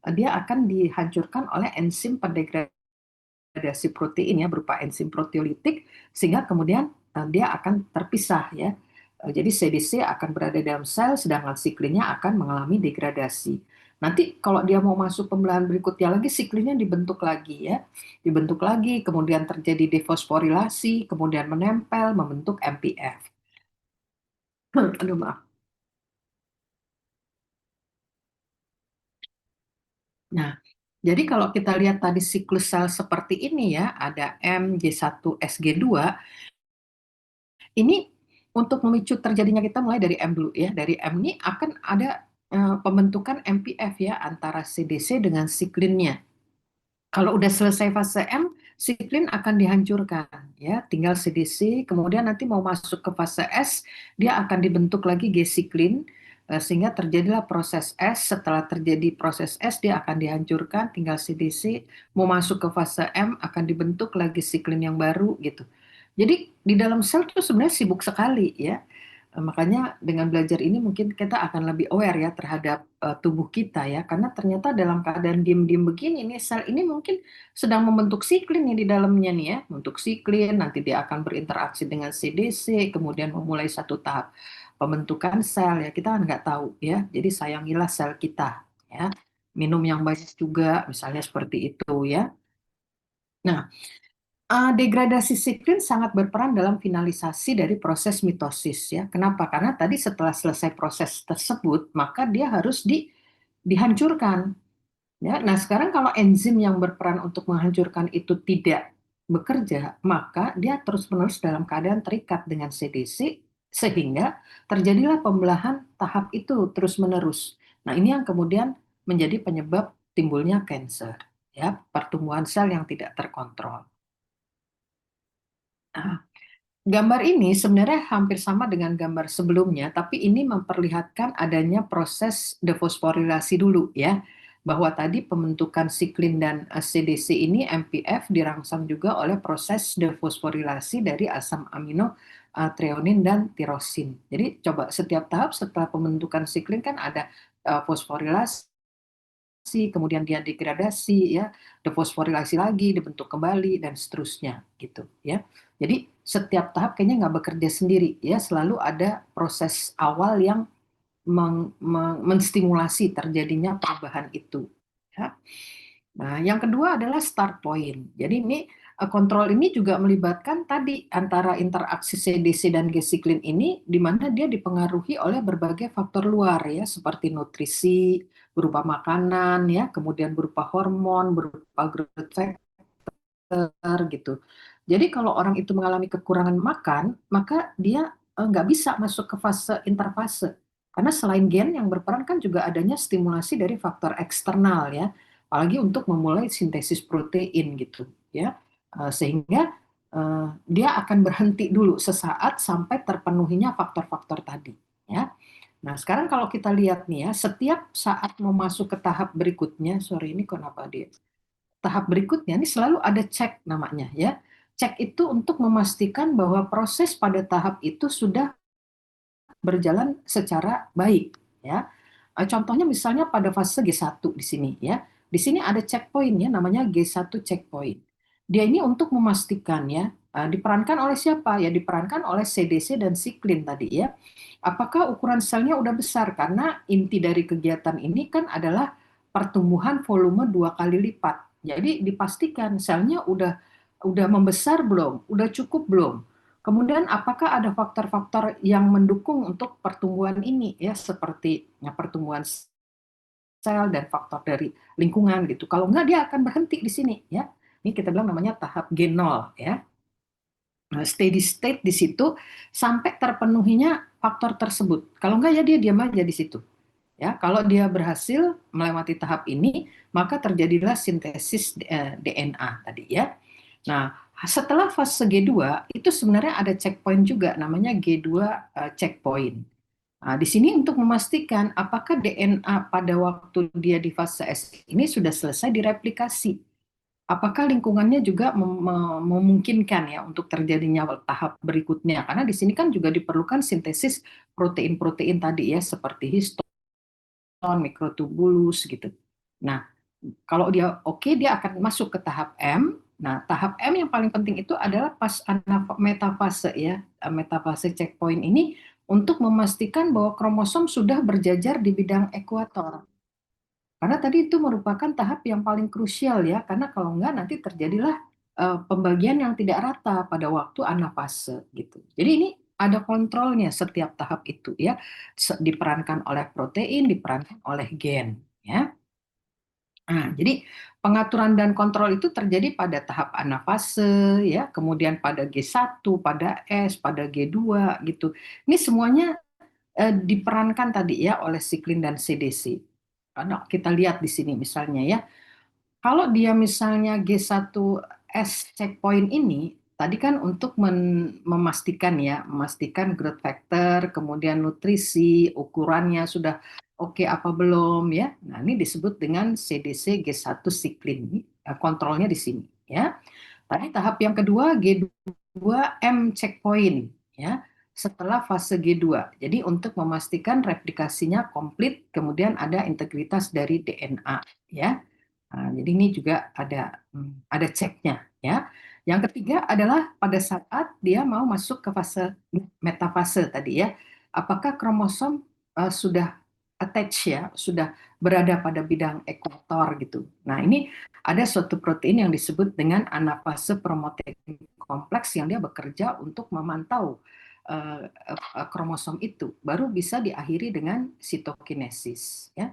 [SPEAKER 1] dia akan dihancurkan oleh enzim pendegradasi protein ya, berupa enzim proteolitik, sehingga kemudian dia akan terpisah ya. Jadi CDC akan berada dalam sel sedangkan siklinnya akan mengalami degradasi. Nanti kalau dia mau masuk pembelahan berikutnya lagi, siklinnya dibentuk lagi ya. Dibentuk lagi, kemudian terjadi defosforilasi, kemudian menempel, membentuk MPF. Aduh maaf. Nah, jadi kalau kita lihat tadi siklus sel seperti ini ya, ada M, J1, SG2, ini untuk memicu terjadinya, kita mulai dari M dulu ya. Dari M ini akan ada pembentukan MPF ya antara CDC dengan siklinnya. Kalau udah selesai fase M, siklin akan dihancurkan ya, tinggal CDC. Kemudian nanti mau masuk ke fase S, dia akan dibentuk lagi G-siklin sehingga terjadilah proses S. Setelah terjadi proses S, dia akan dihancurkan, tinggal CDC. Mau masuk ke fase M, akan dibentuk lagi siklin yang baru gitu. Jadi di dalam sel itu sebenarnya sibuk sekali ya. Makanya dengan belajar ini mungkin kita akan lebih aware ya terhadap tubuh kita ya, karena ternyata dalam keadaan diem-diem begini nih, sel ini mungkin sedang membentuk siklin nih di dalamnya nih ya, membentuk siklin, nanti dia akan berinteraksi dengan CDC, kemudian memulai satu tahap pembentukan sel ya, kita kan nggak tahu ya, jadi sayangilah sel kita ya, minum yang banyak juga misalnya seperti itu ya. Nah, degradasi siklin sangat berperan dalam finalisasi dari proses mitosis ya. Kenapa? Karena tadi setelah selesai proses tersebut, maka dia harus dihancurkan. Ya. Nah, sekarang kalau enzim yang berperan untuk menghancurkan itu tidak bekerja, maka dia terus-menerus dalam keadaan terikat dengan CDC sehingga terjadilah pembelahan tahap itu terus-menerus. Nah, ini yang kemudian menjadi penyebab timbulnya kanker, ya, pertumbuhan sel yang tidak terkontrol. Nah, gambar ini sebenarnya hampir sama dengan gambar sebelumnya, tapi ini memperlihatkan adanya proses defosforilasi dulu ya. Bahwa tadi pembentukan siklin dan CDC ini MPF dirangsang juga oleh proses defosforilasi dari asam amino treonin dan tirosin. Jadi coba setiap tahap setelah pembentukan siklin kan ada fosforilasi, kemudian dia degradasi ya, defosforilasi lagi, dibentuk kembali dan seterusnya gitu ya. Jadi setiap tahap kayaknya nggak bekerja sendiri ya, selalu ada proses awal yang menstimulasi terjadinya perubahan itu ya. Nah, yang kedua adalah start point. Jadi ini kontrol ini juga melibatkan tadi antara interaksi CDC dan G-siklin ini, di mana dia dipengaruhi oleh berbagai faktor luar ya, seperti nutrisi berupa makanan ya, kemudian berupa hormon, berupa growth factor gitu. Jadi kalau orang itu mengalami kekurangan makan, maka dia nggak bisa masuk ke fase interfase. Karena selain gen yang berperan kan juga adanya stimulasi dari faktor eksternal ya, apalagi untuk memulai sintesis protein gitu ya. Sehingga dia akan berhenti dulu sesaat sampai terpenuhinya faktor-faktor tadi ya. Nah, sekarang kalau kita lihat nih ya, setiap saat mau masuk ke tahap berikutnya, sorry ini kenapa dia? Tahap berikutnya ini selalu ada cek namanya ya. Cek itu untuk memastikan bahwa proses pada tahap itu sudah berjalan secara baik ya. Contohnya misalnya pada fase G1 di sini ya. Di sini ada checkpoint ya namanya G1 checkpoint. Dia ini untuk memastikan ya diperankan oleh siapa? Ya diperankan oleh CDC dan siklin tadi ya. Apakah ukuran selnya udah besar? Karena inti dari kegiatan ini kan adalah pertumbuhan volume 2 kali lipat. Jadi dipastikan selnya udah membesar belum? Udah cukup belum? Kemudian apakah ada faktor-faktor yang mendukung untuk pertumbuhan ini ya seperti ya, pertumbuhan sel dan faktor dari lingkungan gitu. Kalau enggak dia akan berhenti di sini ya. Ini kita bilang namanya tahap G0 ya. Nah, steady state di situ sampai terpenuhinya faktor tersebut. Kalau enggak ya dia diam aja di situ. Ya, kalau dia berhasil melewati tahap ini, maka terjadilah sintesis DNA tadi ya. Nah, setelah fase G2 itu sebenarnya ada checkpoint juga namanya G2 checkpoint. Nah, di sini untuk memastikan apakah DNA pada waktu dia di fase S ini sudah selesai direplikasi. Apakah lingkungannya juga memungkinkan ya untuk terjadinya tahap berikutnya? Karena di sini kan juga diperlukan sintesis protein-protein tadi ya seperti histon, mikrotubulus gitu. Nah, kalau dia oke, dia akan masuk ke tahap M. Nah, tahap M yang paling penting itu adalah pas metafase ya, metafase checkpoint ini untuk memastikan bahwa kromosom sudah berjajar di bidang ekuator. Karena tadi itu merupakan tahap yang paling krusial ya, karena kalau enggak nanti terjadilah pembagian yang tidak rata pada waktu anafase gitu. Jadi ini ada kontrolnya setiap tahap itu ya, diperankan oleh protein, diperankan oleh gen ya. Nah, jadi pengaturan dan kontrol itu terjadi pada tahap anafase, ya, kemudian pada G1, pada S, pada G2 gitu. Ini semuanya diperankan tadi ya oleh siklin dan CDC. Karena kita lihat di sini misalnya ya, kalau dia misalnya G1S checkpoint ini, tadi kan untuk memastikan ya, memastikan growth factor, kemudian nutrisi, ukurannya sudah oke apa belum ya. Nah, ini disebut dengan CDC G1 siklin. Ini, kontrolnya di sini ya. Tadi tahap yang kedua G2 M checkpoint ya. Setelah fase G2. Jadi untuk memastikan replikasinya komplit, kemudian ada integritas dari DNA ya. Nah, jadi ini juga ada ceknya ya. Yang ketiga adalah pada saat dia mau masuk ke fase metafase tadi ya. Apakah kromosom sudah attach ya, sudah berada pada bidang ekuator gitu. Nah, ini ada suatu protein yang disebut dengan anafase promoter kompleks yang dia bekerja untuk memantau kromosom itu. Baru bisa diakhiri dengan sitokinesis ya.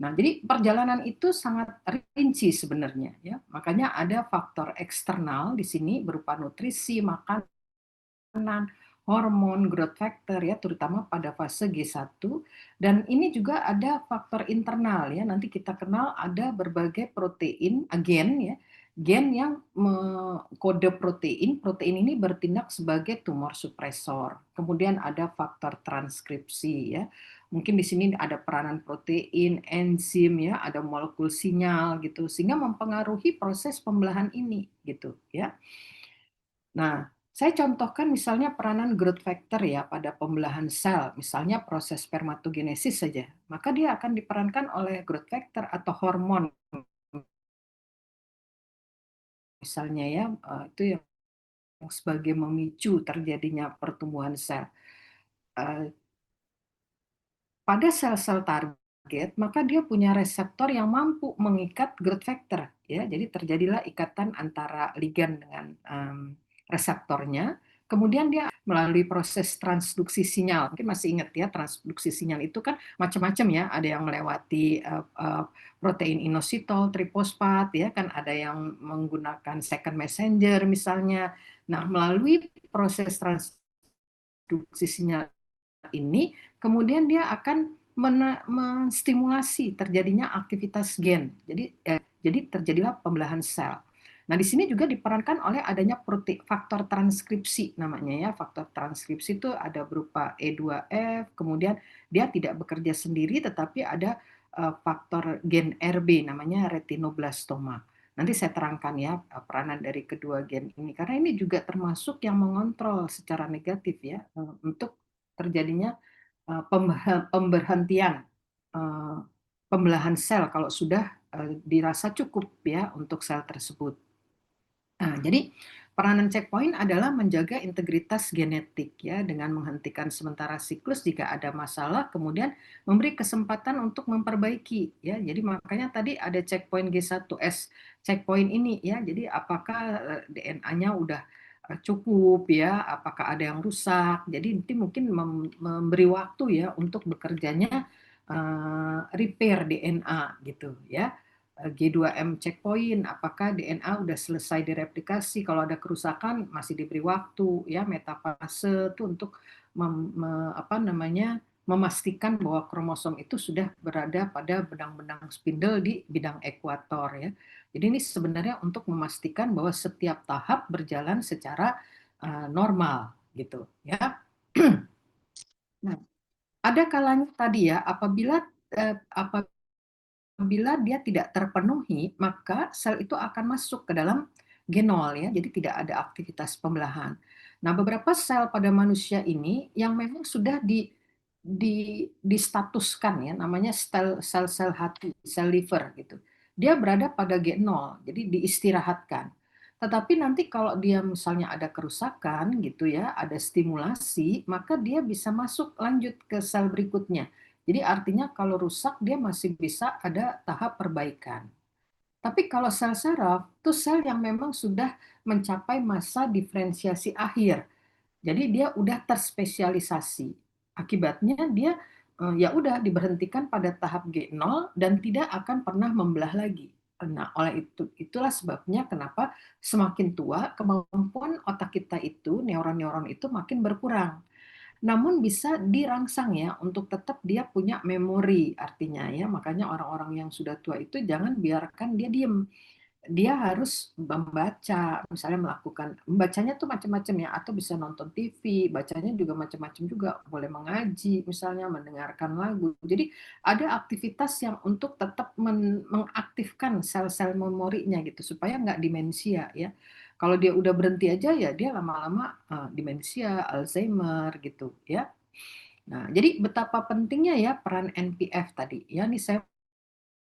[SPEAKER 1] Nah, jadi perjalanan itu sangat rinci sebenarnya ya. Makanya ada faktor eksternal di sini berupa nutrisi, makanan, hormon, growth factor ya, terutama pada fase G1. Dan ini juga ada faktor internal ya. Nanti kita kenal ada berbagai protein, gen ya, gen yang kode protein. Protein ini bertindak sebagai tumor supresor. Kemudian ada faktor transkripsi ya. Mungkin di sini ada peranan protein, enzim ya, ada molekul sinyal gitu, sehingga mempengaruhi proses pembelahan ini gitu ya. Nah, saya contohkan misalnya peranan growth factor ya pada pembelahan sel, misalnya proses spermatogenesis saja, maka dia akan diperankan oleh growth factor atau hormon misalnya ya, itu yang sebagai memicu terjadinya pertumbuhan sel. Pada sel-sel target, maka dia punya reseptor yang mampu mengikat growth factor. Ya, jadi terjadilah ikatan antara ligan dengan reseptornya. Kemudian dia melalui proses transduksi sinyal. Mungkin masih ingat ya, transduksi sinyal itu kan macam-macam ya. Ada yang melewati protein inositol, trifosfat, ya kan ada yang menggunakan second messenger misalnya. Nah, melalui proses transduksi sinyal ini kemudian dia akan menstimulasi terjadinya aktivitas gen. Jadi terjadilah pembelahan sel. Nah, di sini juga diperankan oleh adanya faktor transkripsi namanya ya. Faktor transkripsi itu ada berupa E2F, kemudian dia tidak bekerja sendiri tetapi ada faktor gen RB namanya retinoblastoma. Nanti saya terangkan ya peranan dari kedua gen ini karena ini juga termasuk yang mengontrol secara negatif ya untuk terjadinya pemberhentian eh, pembelahan sel kalau sudah dirasa cukup ya untuk sel tersebut. Nah, jadi peranan checkpoint adalah menjaga integritas genetik ya dengan menghentikan sementara siklus jika ada masalah, kemudian memberi kesempatan untuk memperbaiki ya. Jadi makanya tadi ada checkpoint G1S checkpoint ini ya. Jadi apakah DNA-nya udah cukup ya, apakah ada yang rusak. Jadi nanti mungkin memberi waktu ya untuk bekerjanya repair DNA gitu ya. G2M checkpoint, apakah DNA udah selesai direplikasi, kalau ada kerusakan masih diberi waktu ya metafase itu untuk memastikan bahwa kromosom itu sudah berada pada benang-benang spindle di bidang ekuator ya. Jadi ini sebenarnya untuk memastikan bahwa setiap tahap berjalan secara normal gitu ya. Nah, ada kalanya tadi ya apabila dia tidak terpenuhi, maka sel itu akan masuk ke dalam genol ya, jadi tidak ada aktivitas pembelahan. Nah, beberapa sel pada manusia ini yang memang sudah distatuskan ya, namanya sel-sel hati, sel liver gitu. Dia berada pada G0, jadi diistirahatkan. Tetapi nanti kalau dia misalnya ada kerusakan gitu ya, ada stimulasi, maka dia bisa masuk lanjut ke sel berikutnya. Jadi artinya kalau rusak dia masih bisa ada tahap perbaikan. Tapi kalau sel saraf itu sel yang memang sudah mencapai masa diferensiasi akhir. Jadi dia udah terspesialisasi. Akibatnya dia ya udah diberhentikan pada tahap G0 dan tidak akan pernah membelah lagi. Nah, oleh itulah sebabnya kenapa semakin tua kemampuan otak kita itu, neuron-neuron itu makin berkurang. Namun bisa dirangsang ya untuk tetap dia punya memori artinya ya. Makanya orang-orang yang sudah tua itu jangan biarkan dia diem. Dia harus membaca, misalnya membacanya tuh macam-macam ya, atau bisa nonton TV, bacanya juga macam-macam juga, boleh mengaji, misalnya mendengarkan lagu. Jadi ada aktivitas yang untuk tetap mengaktifkan sel-sel memorinya gitu, supaya nggak demensia ya. Kalau dia udah berhenti aja ya dia lama-lama demensia, Alzheimer gitu ya. Nah, jadi betapa pentingnya ya peran NPF tadi. Ya, ini saya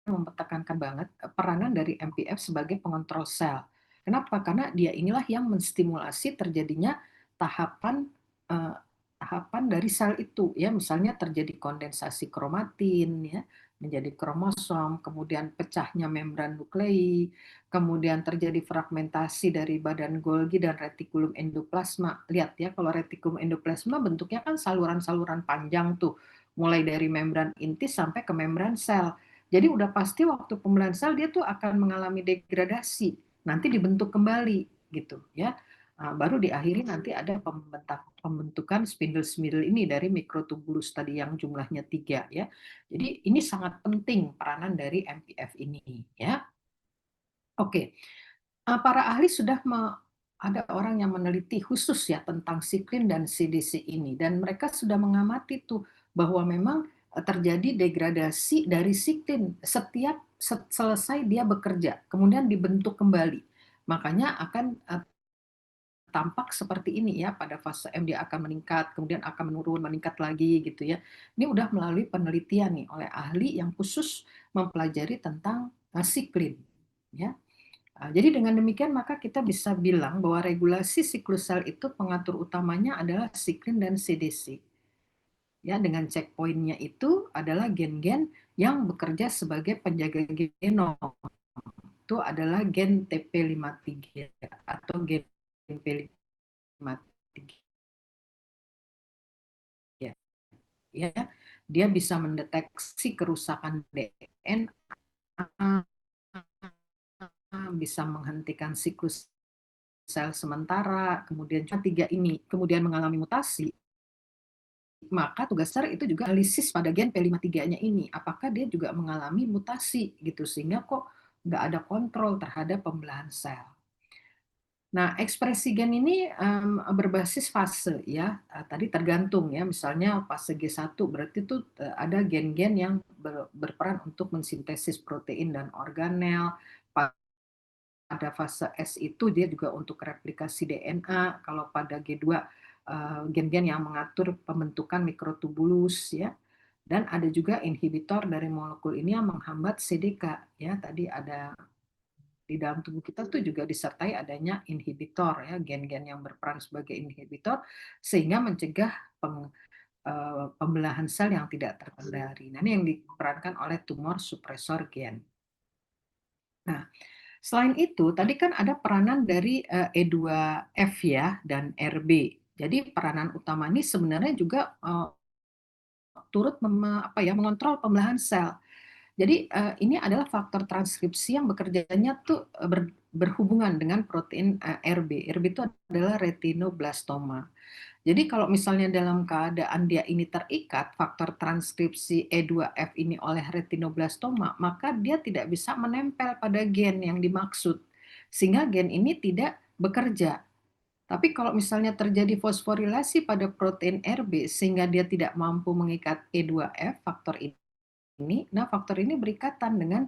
[SPEAKER 1] mempertekankan banget peranan dari MPF sebagai pengontrol sel. Kenapa? Karena dia inilah yang menstimulasi terjadinya tahapan eh, tahapan dari sel itu ya, misalnya terjadi kondensasi kromatin ya menjadi kromosom, kemudian pecahnya membran nuklei, kemudian terjadi fragmentasi dari badan Golgi dan retikulum endoplasma. Lihat ya, kalau retikulum endoplasma bentuknya kan saluran-saluran panjang tuh, mulai dari membran inti sampai ke membran sel. Jadi udah pasti waktu pembelahan sel dia tuh akan mengalami degradasi, nanti dibentuk kembali gitu ya. Baru diakhiri nanti ada pembentukan spindle-spindle ini dari mikrotubulus tadi yang jumlahnya 3 ya. Jadi ini sangat penting peranan dari MPF ini ya. Oke, para ahli ada orang yang meneliti khusus ya tentang siklin dan CDC ini dan mereka sudah mengamati tuh bahwa memang terjadi degradasi dari siklin setiap selesai dia bekerja, kemudian dibentuk kembali. Makanya akan tampak seperti ini ya pada fase M dia akan meningkat, kemudian akan menurun, meningkat lagi gitu ya. Ini udah melalui penelitian nih oleh ahli yang khusus mempelajari tentang siklin ya. Jadi dengan demikian maka kita bisa bilang bahwa regulasi siklus sel itu pengatur utamanya adalah siklin dan CDC. Ya, dengan checkpointnya itu adalah gen-gen yang bekerja sebagai penjaga genom. Itu adalah gen TP53 atau gen P53. Ya, dia bisa mendeteksi kerusakan DNA, bisa menghentikan siklus sel sementara, kemudian tiga ini kemudian mengalami mutasi, maka tugas besar itu juga analisis pada gen P53-nya ini. Apakah dia juga mengalami mutasi gitu, sehingga kok nggak ada kontrol terhadap pembelahan sel. Nah, ekspresi gen ini berbasis fase ya. Tadi tergantung ya, misalnya fase G1 berarti itu ada gen-gen yang berperan untuk mensintesis protein dan organel. Pada fase S itu dia juga untuk replikasi DNA. Kalau pada G2 gen-gen yang mengatur pembentukan mikrotubulus ya. Dan ada juga inhibitor dari molekul ini yang menghambat CDK ya. Tadi ada di dalam tubuh kita tuh juga disertai adanya inhibitor ya, gen-gen yang berperan sebagai inhibitor sehingga mencegah pembelahan sel yang tidak terkendali. Nah, ini yang diperankan oleh tumor supresor gen. Nah, selain itu tadi kan ada peranan dari E2F ya dan RB. Jadi peranan utama ini sebenarnya juga turut mengontrol pembelahan sel. Jadi ini adalah faktor transkripsi yang bekerjanya tuh berhubungan dengan protein RB. RB itu adalah retinoblastoma. Jadi kalau misalnya dalam keadaan dia ini terikat faktor transkripsi E2F ini oleh retinoblastoma, maka dia tidak bisa menempel pada gen yang dimaksud. Sehingga gen ini tidak bekerja. Tapi kalau misalnya terjadi fosforilasi pada protein RB sehingga dia tidak mampu mengikat E2F, faktor ini, nah faktor ini berikatan dengan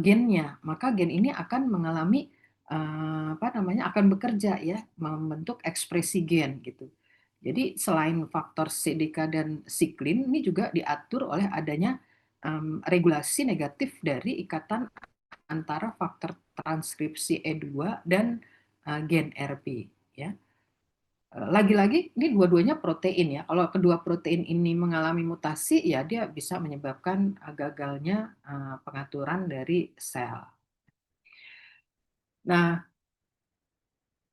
[SPEAKER 1] gennya, maka gen ini akan mengalami akan bekerja ya, membentuk ekspresi gen gitu. Jadi selain faktor CDK dan siklin, ini juga diatur oleh adanya regulasi negatif dari ikatan antara faktor transkripsi E2 dan gen RB ya. Lagi-lagi ini dua-duanya protein ya. Kalau kedua protein ini mengalami mutasi, ya dia bisa menyebabkan gagalnya pengaturan dari sel. Nah,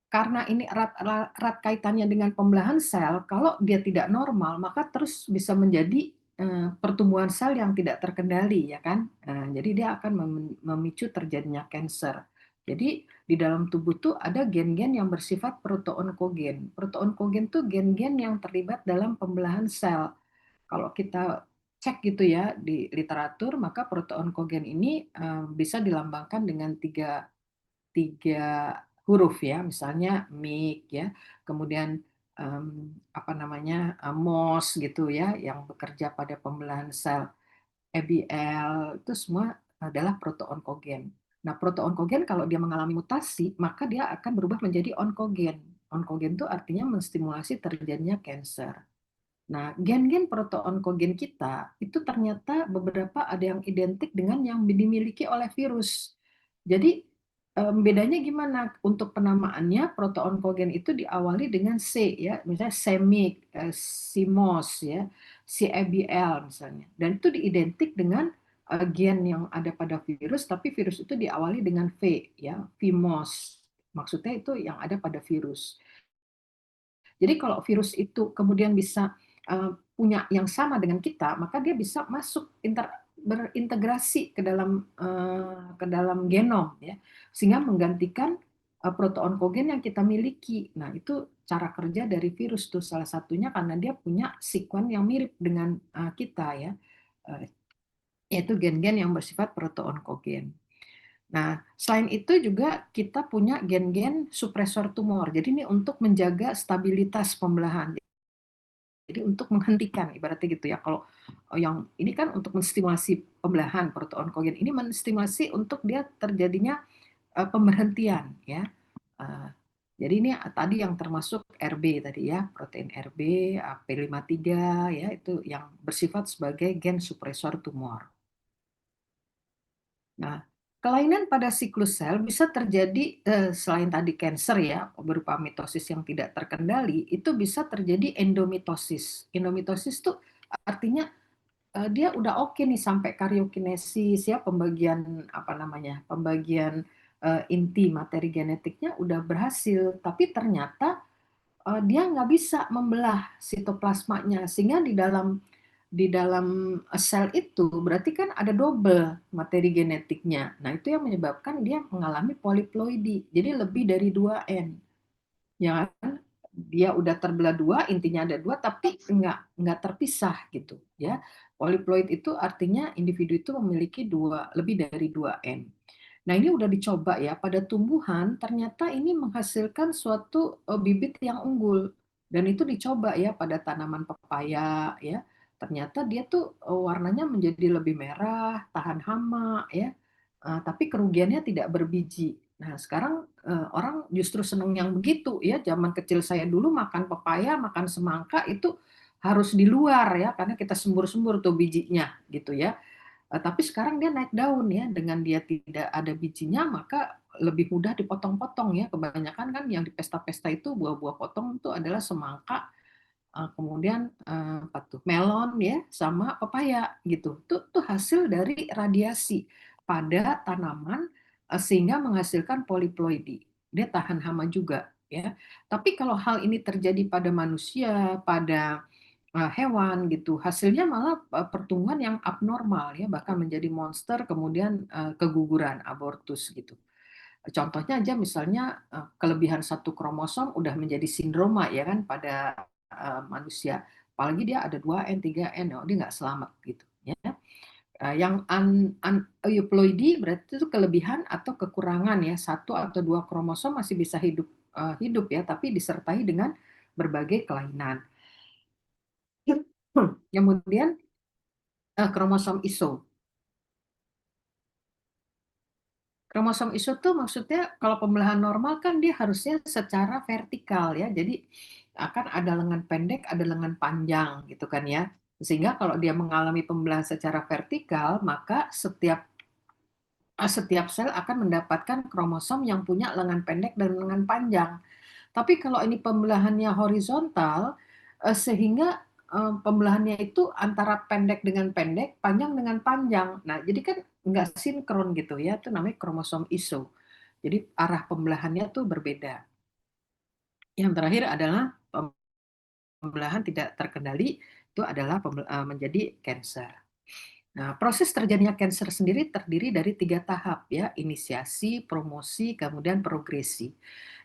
[SPEAKER 1] karena ini erat kaitannya dengan pembelahan sel, kalau dia tidak normal, maka terus bisa menjadi pertumbuhan sel yang tidak terkendali, ya kan? Jadi dia akan memicu terjadinya kanker. Jadi di dalam tubuh tuh ada gen-gen yang bersifat protoonkogen. Protoonkogen tuh gen-gen yang terlibat dalam pembelahan sel. Kalau kita cek gitu ya di literatur, maka protoonkogen ini bisa dilambangkan dengan tiga tiga huruf ya, misalnya MIG ya, kemudian MOS gitu ya, yang bekerja pada pembelahan sel, EBL itu semua adalah protoonkogen. Nah, protoonkogen kalau dia mengalami mutasi, maka dia akan berubah menjadi onkogen. Onkogen itu artinya menstimulasi terjadinya kanker. Nah, gen-gen protoonkogen kita itu ternyata beberapa ada yang identik dengan yang dimiliki oleh virus. Jadi bedanya gimana? Untuk penamaannya protoonkogen itu diawali dengan C ya, misalnya CMYC, CMOS ya, CABL misalnya. Dan itu diidentik dengan gen yang ada pada virus, tapi virus itu diawali dengan V ya, VMOS. Maksudnya itu yang ada pada virus. Jadi kalau virus itu kemudian bisa punya yang sama dengan kita, maka dia bisa masuk berintegrasi ke dalam genom ya, sehingga menggantikan protoonkogen yang kita miliki. Nah, itu cara kerja dari virus tuh salah satunya karena dia punya sekuen yang mirip dengan kita ya. Eh, Yaitu gen-gen yang bersifat protoonkogen. Nah, selain itu juga kita punya gen-gen supresor tumor. Jadi ini untuk menjaga stabilitas pembelahan. Jadi untuk menghentikan ibaratnya gitu ya. Kalau yang ini kan untuk menstimulasi pembelahan protoonkogen ini menstimulasi untuk dia terjadinya pemberhentian ya. Uh, jadi ini tadi yang termasuk RB tadi ya, protein RB, P53 ya itu yang bersifat sebagai gen supresor tumor. Nah, kelainan pada siklus sel bisa terjadi selain tadi kanker ya, berupa mitosis yang tidak terkendali, itu bisa terjadi endomitosis. Endomitosis itu artinya dia udah oke nih sampai karyokinesis ya, pembagian inti materi genetiknya udah berhasil, tapi ternyata dia nggak bisa membelah sitoplasmanya sehingga di dalam sel itu berarti kan ada double materi genetiknya. Nah, itu yang menyebabkan dia mengalami poliploidi. Jadi lebih dari 2N. Ya kan? dia udah terbelah dua, intinya ada dua, tapi nggak terpisah gitu ya. Polyploid itu artinya individu itu memiliki lebih dari dua end. Nah, ini udah dicoba ya pada tumbuhan, ternyata ini menghasilkan suatu bibit yang unggul. Dan itu dicoba ya pada tanaman pepaya ya. Ternyata dia tuh warnanya menjadi lebih merah, tahan hama ya. Tapi kerugiannya tidak berbiji. Nah, sekarang orang justru seneng yang begitu ya. Zaman kecil saya dulu makan pepaya, makan semangka itu harus di luar ya, karena kita sembur-sembur tuh bijinya gitu ya. Tapi sekarang dia naik daun ya, dengan dia tidak ada bijinya maka lebih mudah dipotong-potong ya. Kebanyakan kan yang di pesta-pesta itu buah-buah potong itu adalah semangka, kemudian apa tuh melon ya, sama pepaya gitu. Itu hasil dari radiasi pada tanaman sehingga menghasilkan polyploidy. Dia tahan hama juga ya. Tapi kalau hal ini terjadi pada manusia, pada hewan gitu, hasilnya malah pertumbuhan yang abnormal ya, bahkan menjadi monster, kemudian keguguran, abortus gitu. Contohnya aja misalnya kelebihan satu kromosom udah menjadi sindroma ya kan pada manusia. Apalagi dia ada 2N, 3N, oh, dia nggak selamat gitu ya. Yang aneuploidy berarti itu kelebihan atau kekurangan ya, satu atau dua kromosom masih bisa hidup ya, tapi disertai dengan berbagai kelainan. Kemudian kromosom iso. Kromosom iso tuh maksudnya kalau pembelahan normal kan dia harusnya secara vertikal ya. Jadi akan ada lengan pendek, ada lengan panjang gitu kan ya. Sehingga kalau dia mengalami pembelahan secara vertikal, maka setiap sel akan mendapatkan kromosom yang punya lengan pendek dan lengan panjang. Tapi kalau ini pembelahannya horizontal, sehingga pembelahannya itu antara pendek dengan pendek, panjang dengan panjang. Nah, jadi kan nggak sinkron gitu ya, itu namanya kromosom iso. Jadi arah pembelahannya tuh berbeda. Yang terakhir adalah pembelahan tidak terkendali, itu adalah menjadi cancer. Nah, proses terjadinya cancer sendiri terdiri dari 3 tahap ya, inisiasi, promosi, kemudian progresi.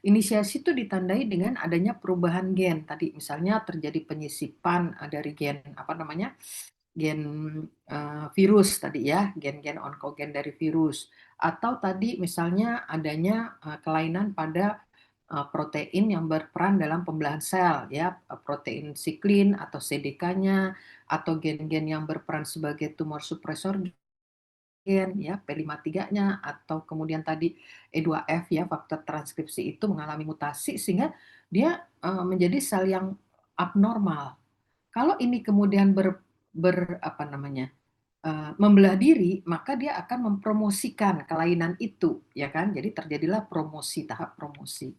[SPEAKER 1] Inisiasi itu ditandai dengan adanya perubahan gen. Tadi misalnya terjadi penyisipan dari gen apa namanya? Gen virus tadi ya, gen-gen onkogen dari virus. Atau tadi misalnya adanya kelainan pada protein yang berperan dalam pembelahan sel ya, protein siklin atau CDK-nya, atau gen-gen yang berperan sebagai tumor supresor gen ya, P53-nya, atau kemudian tadi E2F ya, faktor transkripsi itu mengalami mutasi sehingga dia menjadi sel yang abnormal. Kalau ini kemudian apa namanya? Membelah diri, maka dia akan mempromosikan kelainan itu, ya kan? Jadi terjadilah promosi, tahap promosi.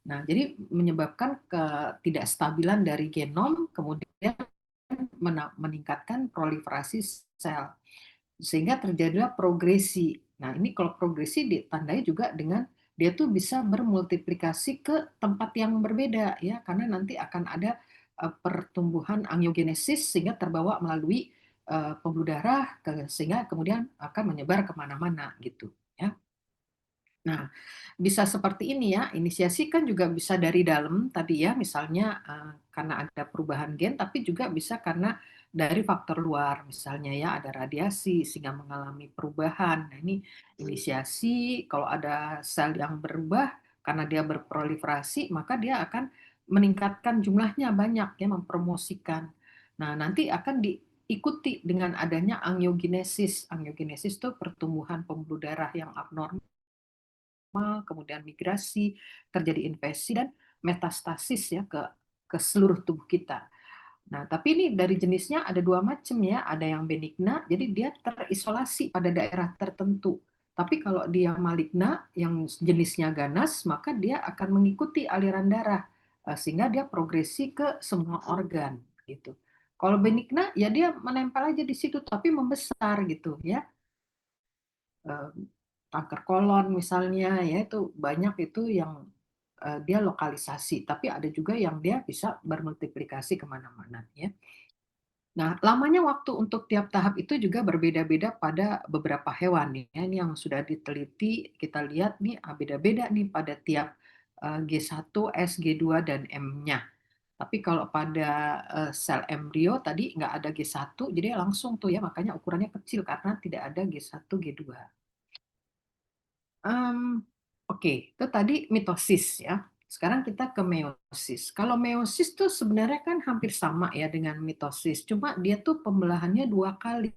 [SPEAKER 1] Nah, jadi menyebabkan ketidakstabilan dari genom, kemudian meningkatkan proliferasi sel, sehingga terjadilah progresi. Nah, ini kalau progresi ditandai juga dengan dia tuh bisa bermultiplikasi ke tempat yang berbeda ya, karena nanti akan ada pertumbuhan angiogenesis sehingga terbawa melalui pembuluh darah sehingga kemudian akan menyebar kemana-mana gitu ya. Nah, bisa seperti ini ya. Inisiasi kan juga bisa dari dalam tadi ya, misalnya karena ada perubahan gen, tapi juga bisa karena dari faktor luar, misalnya ya ada radiasi sehingga mengalami perubahan. Nah, ini inisiasi, kalau ada sel yang berubah karena dia berproliferasi, maka dia akan meningkatkan jumlahnya banyak ya, mempromosikan. Nah, nanti akan diikuti dengan adanya angiogenesis. Angiogenesis itu pertumbuhan pembuluh darah yang abnormal, kemudian migrasi, terjadi infeksi dan metastasis ya ke seluruh tubuh kita. Nah, tapi ini dari jenisnya ada 2 macam ya, ada yang benigna, jadi dia terisolasi pada daerah tertentu. Tapi kalau dia maligna, yang jenisnya ganas, maka dia akan mengikuti aliran darah, sehingga dia progresi ke semua organ gitu. Kalau benigna, ya dia menempel aja di situ, tapi membesar gitu ya. Eh, Kanker kolon misalnya ya, itu banyak itu yang dia lokalisasi, tapi ada juga yang dia bisa bermultiplikasi kemana-mana ya. Nah, lamanya waktu untuk tiap tahap itu juga berbeda-beda pada beberapa hewan ya. Ini yang sudah diteliti, kita lihat nih beda-beda nih pada tiap G1, S, G2, dan M-nya. Tapi kalau pada sel embrio tadi nggak ada G1, jadi langsung tuh ya, makanya ukurannya kecil karena tidak ada G1, G2. Oke, itu tadi mitosis ya. Sekarang kita ke meiosis. Kalau meiosis tuh sebenarnya kan hampir sama ya dengan mitosis, cuma dia tuh pembelahannya dua kali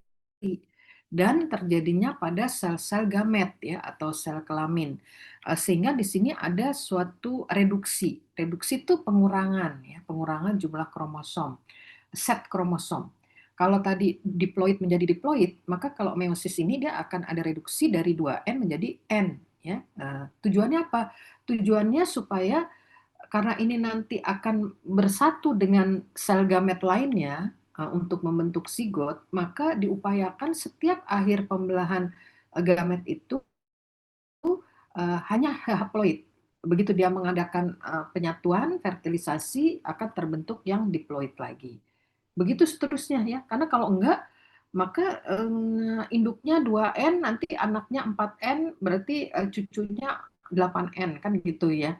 [SPEAKER 1] dan terjadinya pada sel-sel gamet ya atau sel kelamin. Sehingga di sini ada suatu reduksi. Reduksi itu pengurangan ya, pengurangan jumlah kromosom, set kromosom. Kalau tadi diploid menjadi diploid, maka kalau meiosis ini dia akan ada reduksi dari 2N menjadi N ya. Tujuannya apa? Tujuannya supaya karena ini nanti akan bersatu dengan sel gamet lainnya untuk membentuk zigot, maka diupayakan setiap akhir pembelahan gamet itu hanya haploid. Begitu dia mengadakan penyatuan, fertilisasi, akan terbentuk yang diploid lagi. Begitu seterusnya ya, karena kalau enggak, maka induknya 2N, nanti anaknya 4N, berarti cucunya 8N, kan gitu ya.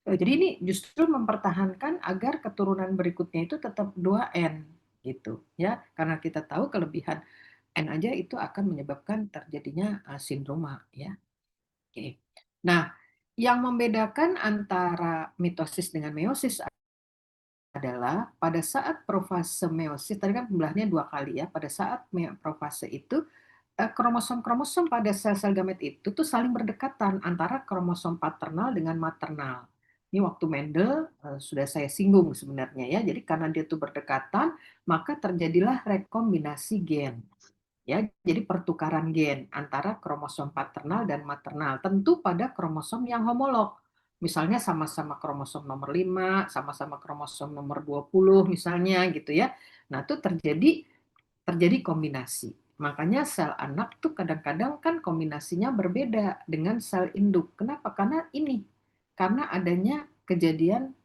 [SPEAKER 1] Jadi ini justru mempertahankan agar keturunan berikutnya itu tetap 2N gitu ya. Karena kita tahu kelebihan N aja itu akan menyebabkan terjadinya sindroma ya. Oke. Nah, yang membedakan antara mitosis dengan meiosis adalah pada saat profase meiosis, tadi kan pembelahannya dua kali ya, pada saat profase itu kromosom-kromosom pada sel-sel gamet itu tuh saling berdekatan antara kromosom paternal dengan maternal. Ini waktu Mendel sudah saya singgung sebenarnya ya. Jadi karena dia tuh berdekatan, maka terjadilah rekombinasi gen. Ya, jadi pertukaran gen antara kromosom paternal dan maternal, tentu pada kromosom yang homolog. Misalnya sama-sama kromosom nomor 5, sama-sama kromosom nomor 20 misalnya gitu ya. Nah, itu terjadi kombinasi. Makanya sel anak tuh kadang-kadang kan kombinasinya berbeda dengan sel induk. Kenapa? Karena adanya kejadian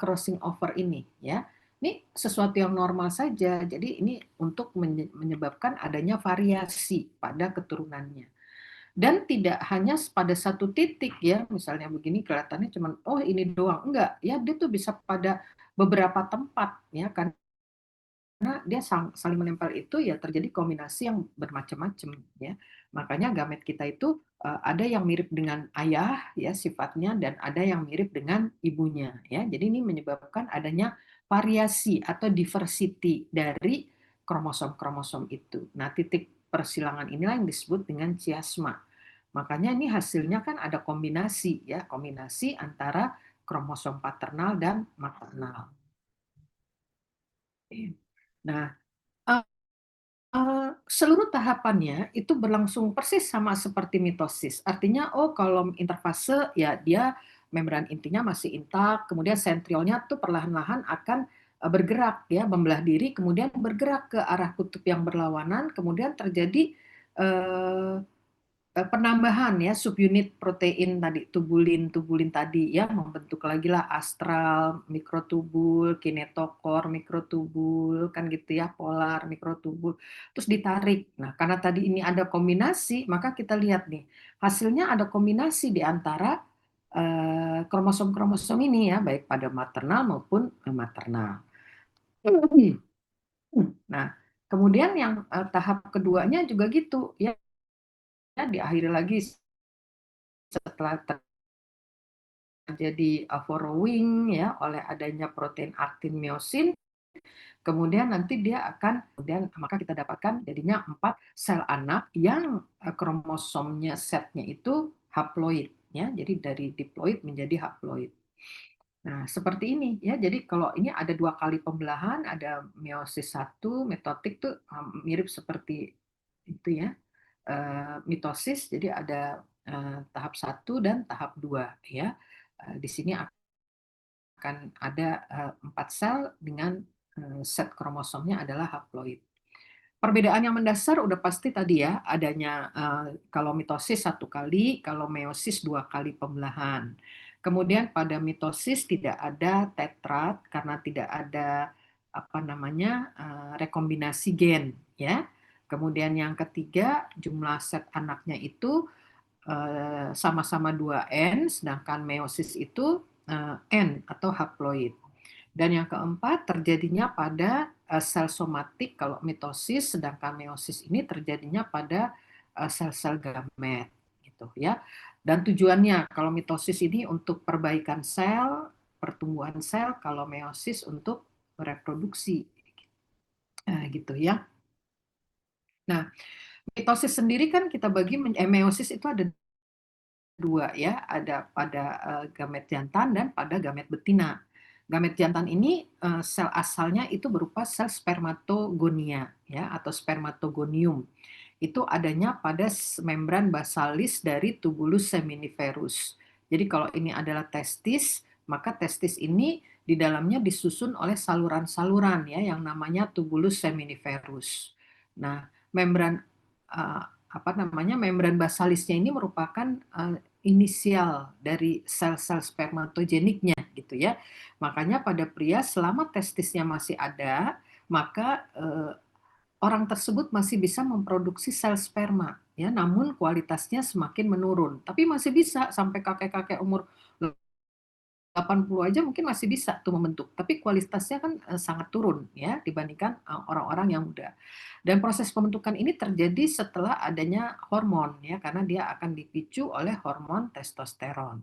[SPEAKER 1] crossing over ini ya. Ini sesuatu yang normal saja. Jadi ini untuk menyebabkan adanya variasi pada keturunannya. Dan tidak hanya pada satu titik ya, misalnya begini kelihatannya cuma oh ini doang. Enggak, ya dia tuh bisa pada beberapa tempat ya kan, karena dia saling menempel itu ya terjadi kombinasi yang bermacam-macam ya. Makanya gamet kita itu ada yang mirip dengan ayah ya sifatnya dan ada yang mirip dengan ibunya ya. Jadi ini menyebabkan adanya variasi atau diversity dari kromosom-kromosom itu. Nah, titik persilangan inilah yang disebut dengan chiasma. Makanya ini hasilnya kan ada kombinasi ya, kombinasi antara kromosom paternal dan maternal. Nah, seluruh tahapannya itu berlangsung persis sama seperti mitosis. Artinya, oh kalau interfase ya dia membran intinya masih intak, kemudian sentriolnya tuh perlahan-lahan akan bergerak ya, membelah diri, kemudian bergerak ke arah kutub yang berlawanan, kemudian terjadi eh, penambahan ya subunit protein tadi tubulin tubulin tadi ya membentuk lagi lah astral mikrotubul kinetokor mikrotubul kan gitu ya polar mikrotubul terus ditarik. Nah karena tadi ini ada kombinasi maka kita lihat nih hasilnya ada kombinasi di antara kromosom-kromosom ini ya baik pada maternal maupun maternal. Nah kemudian yang tahap keduanya juga gitu ya diakhiri lagi setelah terjadi furrowing ya oleh adanya protein aktin miosin, kemudian nanti dia akan kemudian maka kita dapatkan jadinya 4 sel anak yang kromosomnya setnya itu haploid ya. Jadi dari diploid menjadi haploid. Nah, seperti ini ya. Jadi kalau ini ada dua kali pembelahan, ada meiosis satu, mitotik tuh mirip seperti itu ya. Mitosis jadi ada tahap satu dan tahap dua ya. Di sini akan ada 4 sel dengan set kromosomnya adalah haploid. Perbedaan yang mendasar udah pasti tadi ya, adanya kalau mitosis satu kali, kalau meiosis dua kali pembelahan. Kemudian pada mitosis tidak ada tetrat karena tidak ada apa namanya rekombinasi gen ya. Kemudian yang ketiga jumlah set anaknya itu sama-sama 2N, sedangkan meiosis itu N atau haploid. Dan yang keempat terjadinya pada sel somatik kalau mitosis, sedangkan meiosis ini terjadinya pada sel-sel gamet gitu ya. Dan tujuannya kalau mitosis ini untuk perbaikan sel, pertumbuhan sel, kalau meiosis untuk reproduksi gitu ya. Nah, mitosis sendiri kan kita bagi meiosis itu ada dua ya, ada pada gamet jantan dan pada gamet betina. Gamet jantan ini sel asalnya itu berupa sel spermatogonia ya atau spermatogonium. Itu adanya pada membran basalis dari tubulus seminiferus. Jadi kalau ini adalah testis, maka testis ini di dalamnya disusun oleh saluran-saluran ya yang namanya tubulus seminiferus. Nah, membran uh, apa namanya membran basalisnya ini merupakan inisial dari sel-sel spermatogeniknya gitu ya. Makanya pada pria selama testisnya masih ada, maka orang tersebut masih bisa memproduksi sel sperma ya, namun kualitasnya semakin menurun. Tapi masih bisa sampai kakek-kakek umur 80 aja mungkin masih bisa tuh membentuk, tapi kualitasnya kan sangat turun ya dibandingkan orang-orang yang muda. Dan proses pembentukan ini terjadi setelah adanya hormon ya, karena dia akan dipicu oleh hormon testosteron.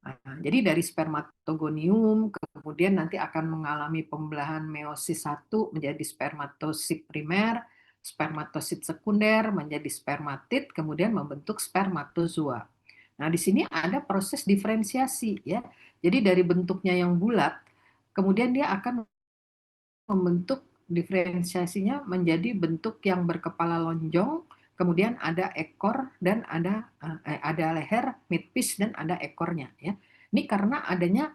[SPEAKER 1] Nah, jadi dari spermatogonium kemudian nanti akan mengalami pembelahan meiosis satu menjadi spermatosit primer, spermatosit sekunder menjadi spermatid, kemudian membentuk spermatozoa. Nah, di sini ada proses diferensiasi ya. Jadi dari bentuknya yang bulat, kemudian dia akan membentuk diferensiasinya menjadi bentuk yang berkepala lonjong, kemudian ada ekor dan ada leher, midpiece dan ada ekornya ya. Ini karena adanya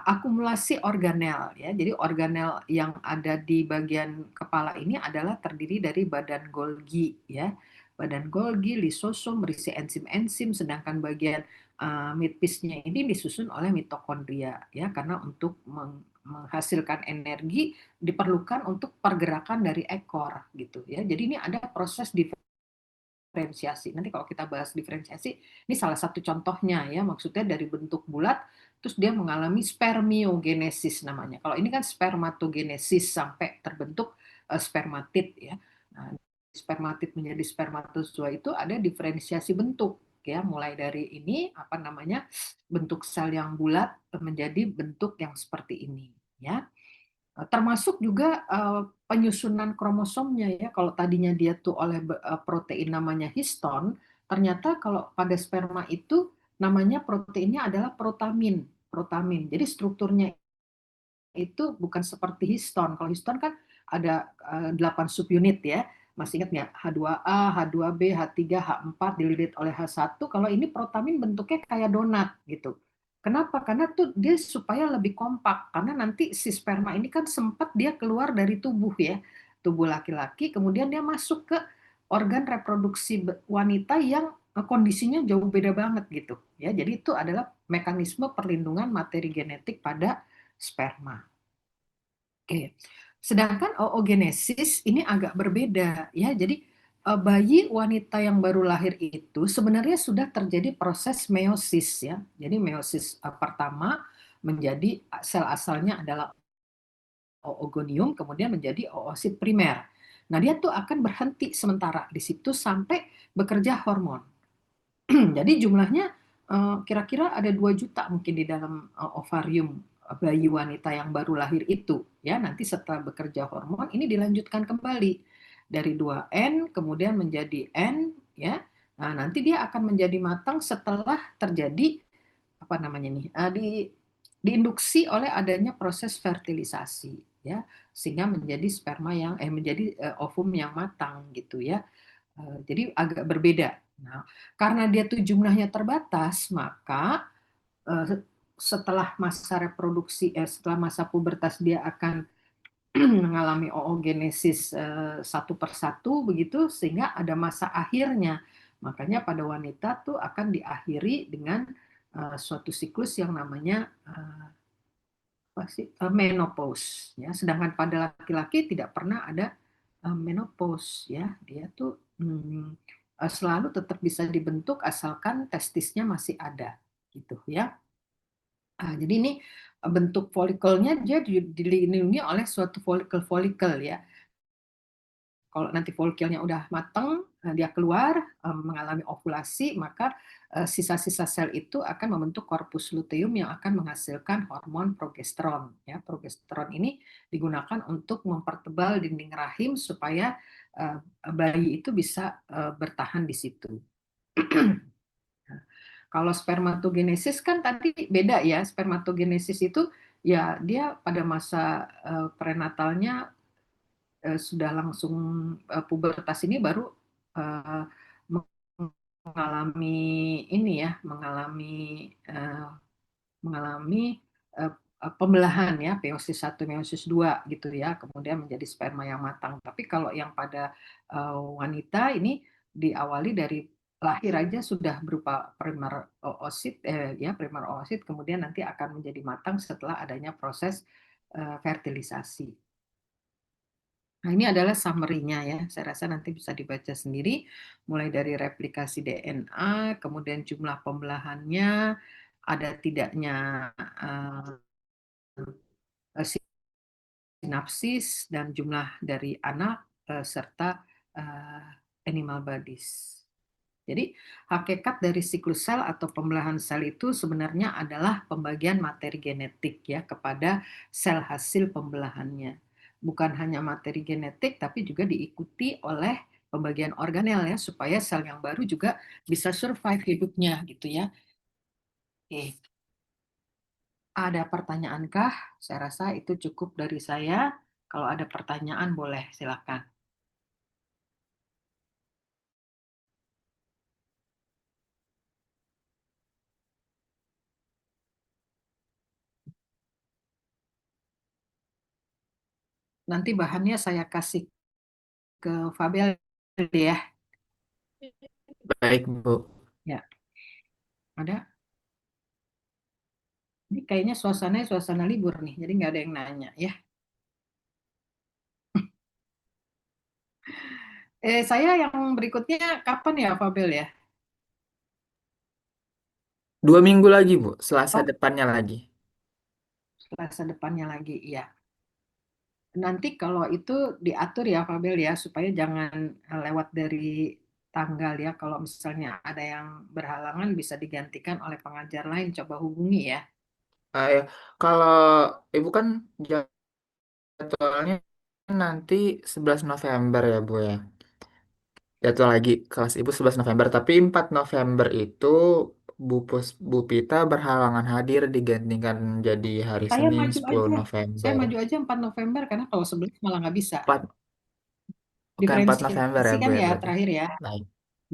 [SPEAKER 1] akumulasi organel ya. Jadi organel yang ada di bagian kepala ini adalah terdiri dari badan Golgi ya. Badan Golgi, lisosom berisi enzim-enzim, sedangkan bagian midpiece-nya ini disusun oleh mitokondria ya, karena untuk menghasilkan energi diperlukan untuk pergerakan dari ekor gitu ya. Jadi ini ada proses diferensiasi. Nanti kalau kita bahas diferensiasi, ini salah satu contohnya ya, maksudnya dari bentuk bulat terus dia mengalami spermiogenesis namanya. Kalau ini kan spermatogenesis sampai terbentuk spermatid ya. Nah, spermatid menjadi spermatozoa itu ada diferensiasi bentuk ya, mulai dari ini apa namanya bentuk sel yang bulat menjadi bentuk yang seperti ini ya. Termasuk juga penyusunan kromosomnya ya. Kalau tadinya dia tuh oleh protein namanya histon, ternyata kalau pada sperma itu namanya proteinnya adalah protamin. Protamin. Jadi strukturnya itu bukan seperti histon. Kalau histon kan ada 8 subunit ya. Masih ingat nggak? H2A, H2B, H3, H4 dililit oleh H1. Kalau ini protamin bentuknya kayak donat gitu. Kenapa? Karena tuh dia supaya lebih kompak. Karena nanti si sperma ini kan sempat dia keluar dari tubuh ya. Tubuh laki-laki, kemudian dia masuk ke organ reproduksi wanita yang kondisinya jauh beda banget gitu ya. Jadi itu adalah mekanisme perlindungan materi genetik pada sperma. Oke. Sedangkan oogenesis ini agak berbeda ya. Jadi bayi wanita yang baru lahir itu sebenarnya sudah terjadi proses meiosis ya. Jadi meiosis pertama menjadi sel asalnya adalah oogonium kemudian menjadi oosit primer. Nah, dia tuh akan berhenti sementara di situ sampai bekerja hormon. Jadi jumlahnya kira-kira ada 2 juta mungkin di dalam ovarium bayi wanita yang baru lahir itu ya. Nanti setelah bekerja hormon ini dilanjutkan kembali dari 2N kemudian menjadi N ya. Nah, nanti dia akan menjadi matang setelah terjadi apa namanya nih? Diinduksi oleh adanya proses fertilisasi ya, sehingga menjadi sperma yang menjadi ovum yang matang gitu ya. Jadi agak berbeda. Nah, karena dia tuh jumlahnya terbatas, maka setelah masa reproduksi, setelah masa pubertas dia akan mengalami oogenesis satu persatu begitu, sehingga ada masa akhirnya. Makanya pada wanita tuh akan diakhiri dengan suatu siklus yang namanya menopause. Ya, sedangkan pada laki-laki tidak pernah ada menopause. Ya, dia tuh selalu tetap bisa dibentuk asalkan testisnya masih ada, gitu ya. Jadi ini bentuk folikelnya dia dilindungi oleh suatu folikel-folikel ya. Kalau nanti folikelnya udah matang, dia keluar mengalami ovulasi, maka sisa-sisa sel itu akan membentuk korpus luteum yang akan menghasilkan hormon progesteron. Ya, progesteron ini digunakan untuk mempertebal dinding rahim supaya bayi itu bisa bertahan di situ. Kalau spermatogenesis kan tadi beda ya. Spermatogenesis itu ya dia pada masa prenatalnya sudah langsung pubertas ini baru uh, mengalami ini ya, uh, mengalami uh, pembelahan ya, meiosis 1, meiosis 2 gitu ya, kemudian menjadi sperma yang matang. Tapi kalau yang pada wanita ini diawali dari lahir aja sudah berupa primer oosit ya, primer oosit, kemudian nanti akan menjadi matang setelah adanya proses fertilisasi. Nah, ini adalah summary-nya ya. Saya rasa nanti bisa dibaca sendiri, mulai dari replikasi DNA, kemudian jumlah pembelahannya, ada tidaknya sinapsis, dan jumlah dari anak, serta animal bodies. Jadi, hakikat dari siklus sel atau pembelahan sel itu sebenarnya adalah pembagian materi genetik ya kepada sel hasil pembelahannya. Bukan hanya materi genetik, tapi juga diikuti oleh pembagian organel ya, supaya sel yang baru juga bisa survive hidupnya gitu ya. Oke, ada pertanyaankah? Saya rasa itu cukup dari saya. Kalau ada pertanyaan boleh silakan. Nanti bahannya saya kasih ke Fabel ya.
[SPEAKER 2] Baik, Bu.
[SPEAKER 1] Ya, ada. Ini kayaknya suasananya suasana libur nih, jadi nggak ada yang nanya ya. Saya yang berikutnya kapan ya, Fabel ya?
[SPEAKER 2] 2 minggu lagi, Bu. Selasa
[SPEAKER 1] Oh,
[SPEAKER 2] depannya lagi.
[SPEAKER 1] Selasa depannya lagi, iya. Nanti kalau itu diatur ya, Fabel ya, supaya jangan lewat dari tanggal ya. Kalau misalnya ada yang berhalangan bisa digantikan oleh pengajar lain, coba hubungi ya.
[SPEAKER 2] Ya. Kalau Ibu kan jadwalnya nanti 11 November ya, Bu ya. Jadwal lagi kelas Ibu 11 November, tapi 4 November itu Bu Pita berhalangan hadir digantikan jadi hari
[SPEAKER 1] Saya
[SPEAKER 2] Senin
[SPEAKER 1] maju
[SPEAKER 2] 10
[SPEAKER 1] aja. Saya
[SPEAKER 2] November.
[SPEAKER 1] maju aja 4 November karena kalau 11 malah nggak bisa.
[SPEAKER 2] 4, oke, 4 November ya,
[SPEAKER 1] Diferensiasi
[SPEAKER 2] Bu
[SPEAKER 1] kan
[SPEAKER 2] ya
[SPEAKER 1] ya
[SPEAKER 2] berarti.
[SPEAKER 1] terakhir ya.
[SPEAKER 2] Baik.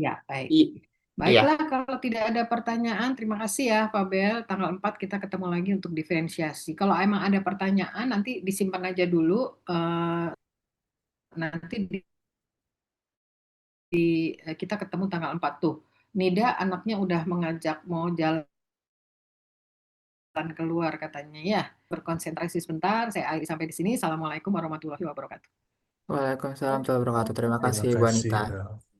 [SPEAKER 1] Ya, baik.
[SPEAKER 2] I- iya,
[SPEAKER 1] Baiklah, kalau tidak ada pertanyaan, terima kasih ya, Fabel. Tanggal 4 kita ketemu lagi untuk diferensiasi. Kalau emang ada pertanyaan, nanti disimpan aja dulu. Nanti kita ketemu tanggal 4 tuh. Nida anaknya udah mengajak mau jalan keluar katanya ya. Berkonsentrasi sebentar, saya akhiri sampai di sini. Assalamualaikum warahmatullahi wabarakatuh.
[SPEAKER 2] Waalaikumsalam warahmatullahi wabarakatuh. Terima
[SPEAKER 3] Terima
[SPEAKER 2] kasih, Bu
[SPEAKER 3] kasih,
[SPEAKER 2] Anita.
[SPEAKER 3] Bel.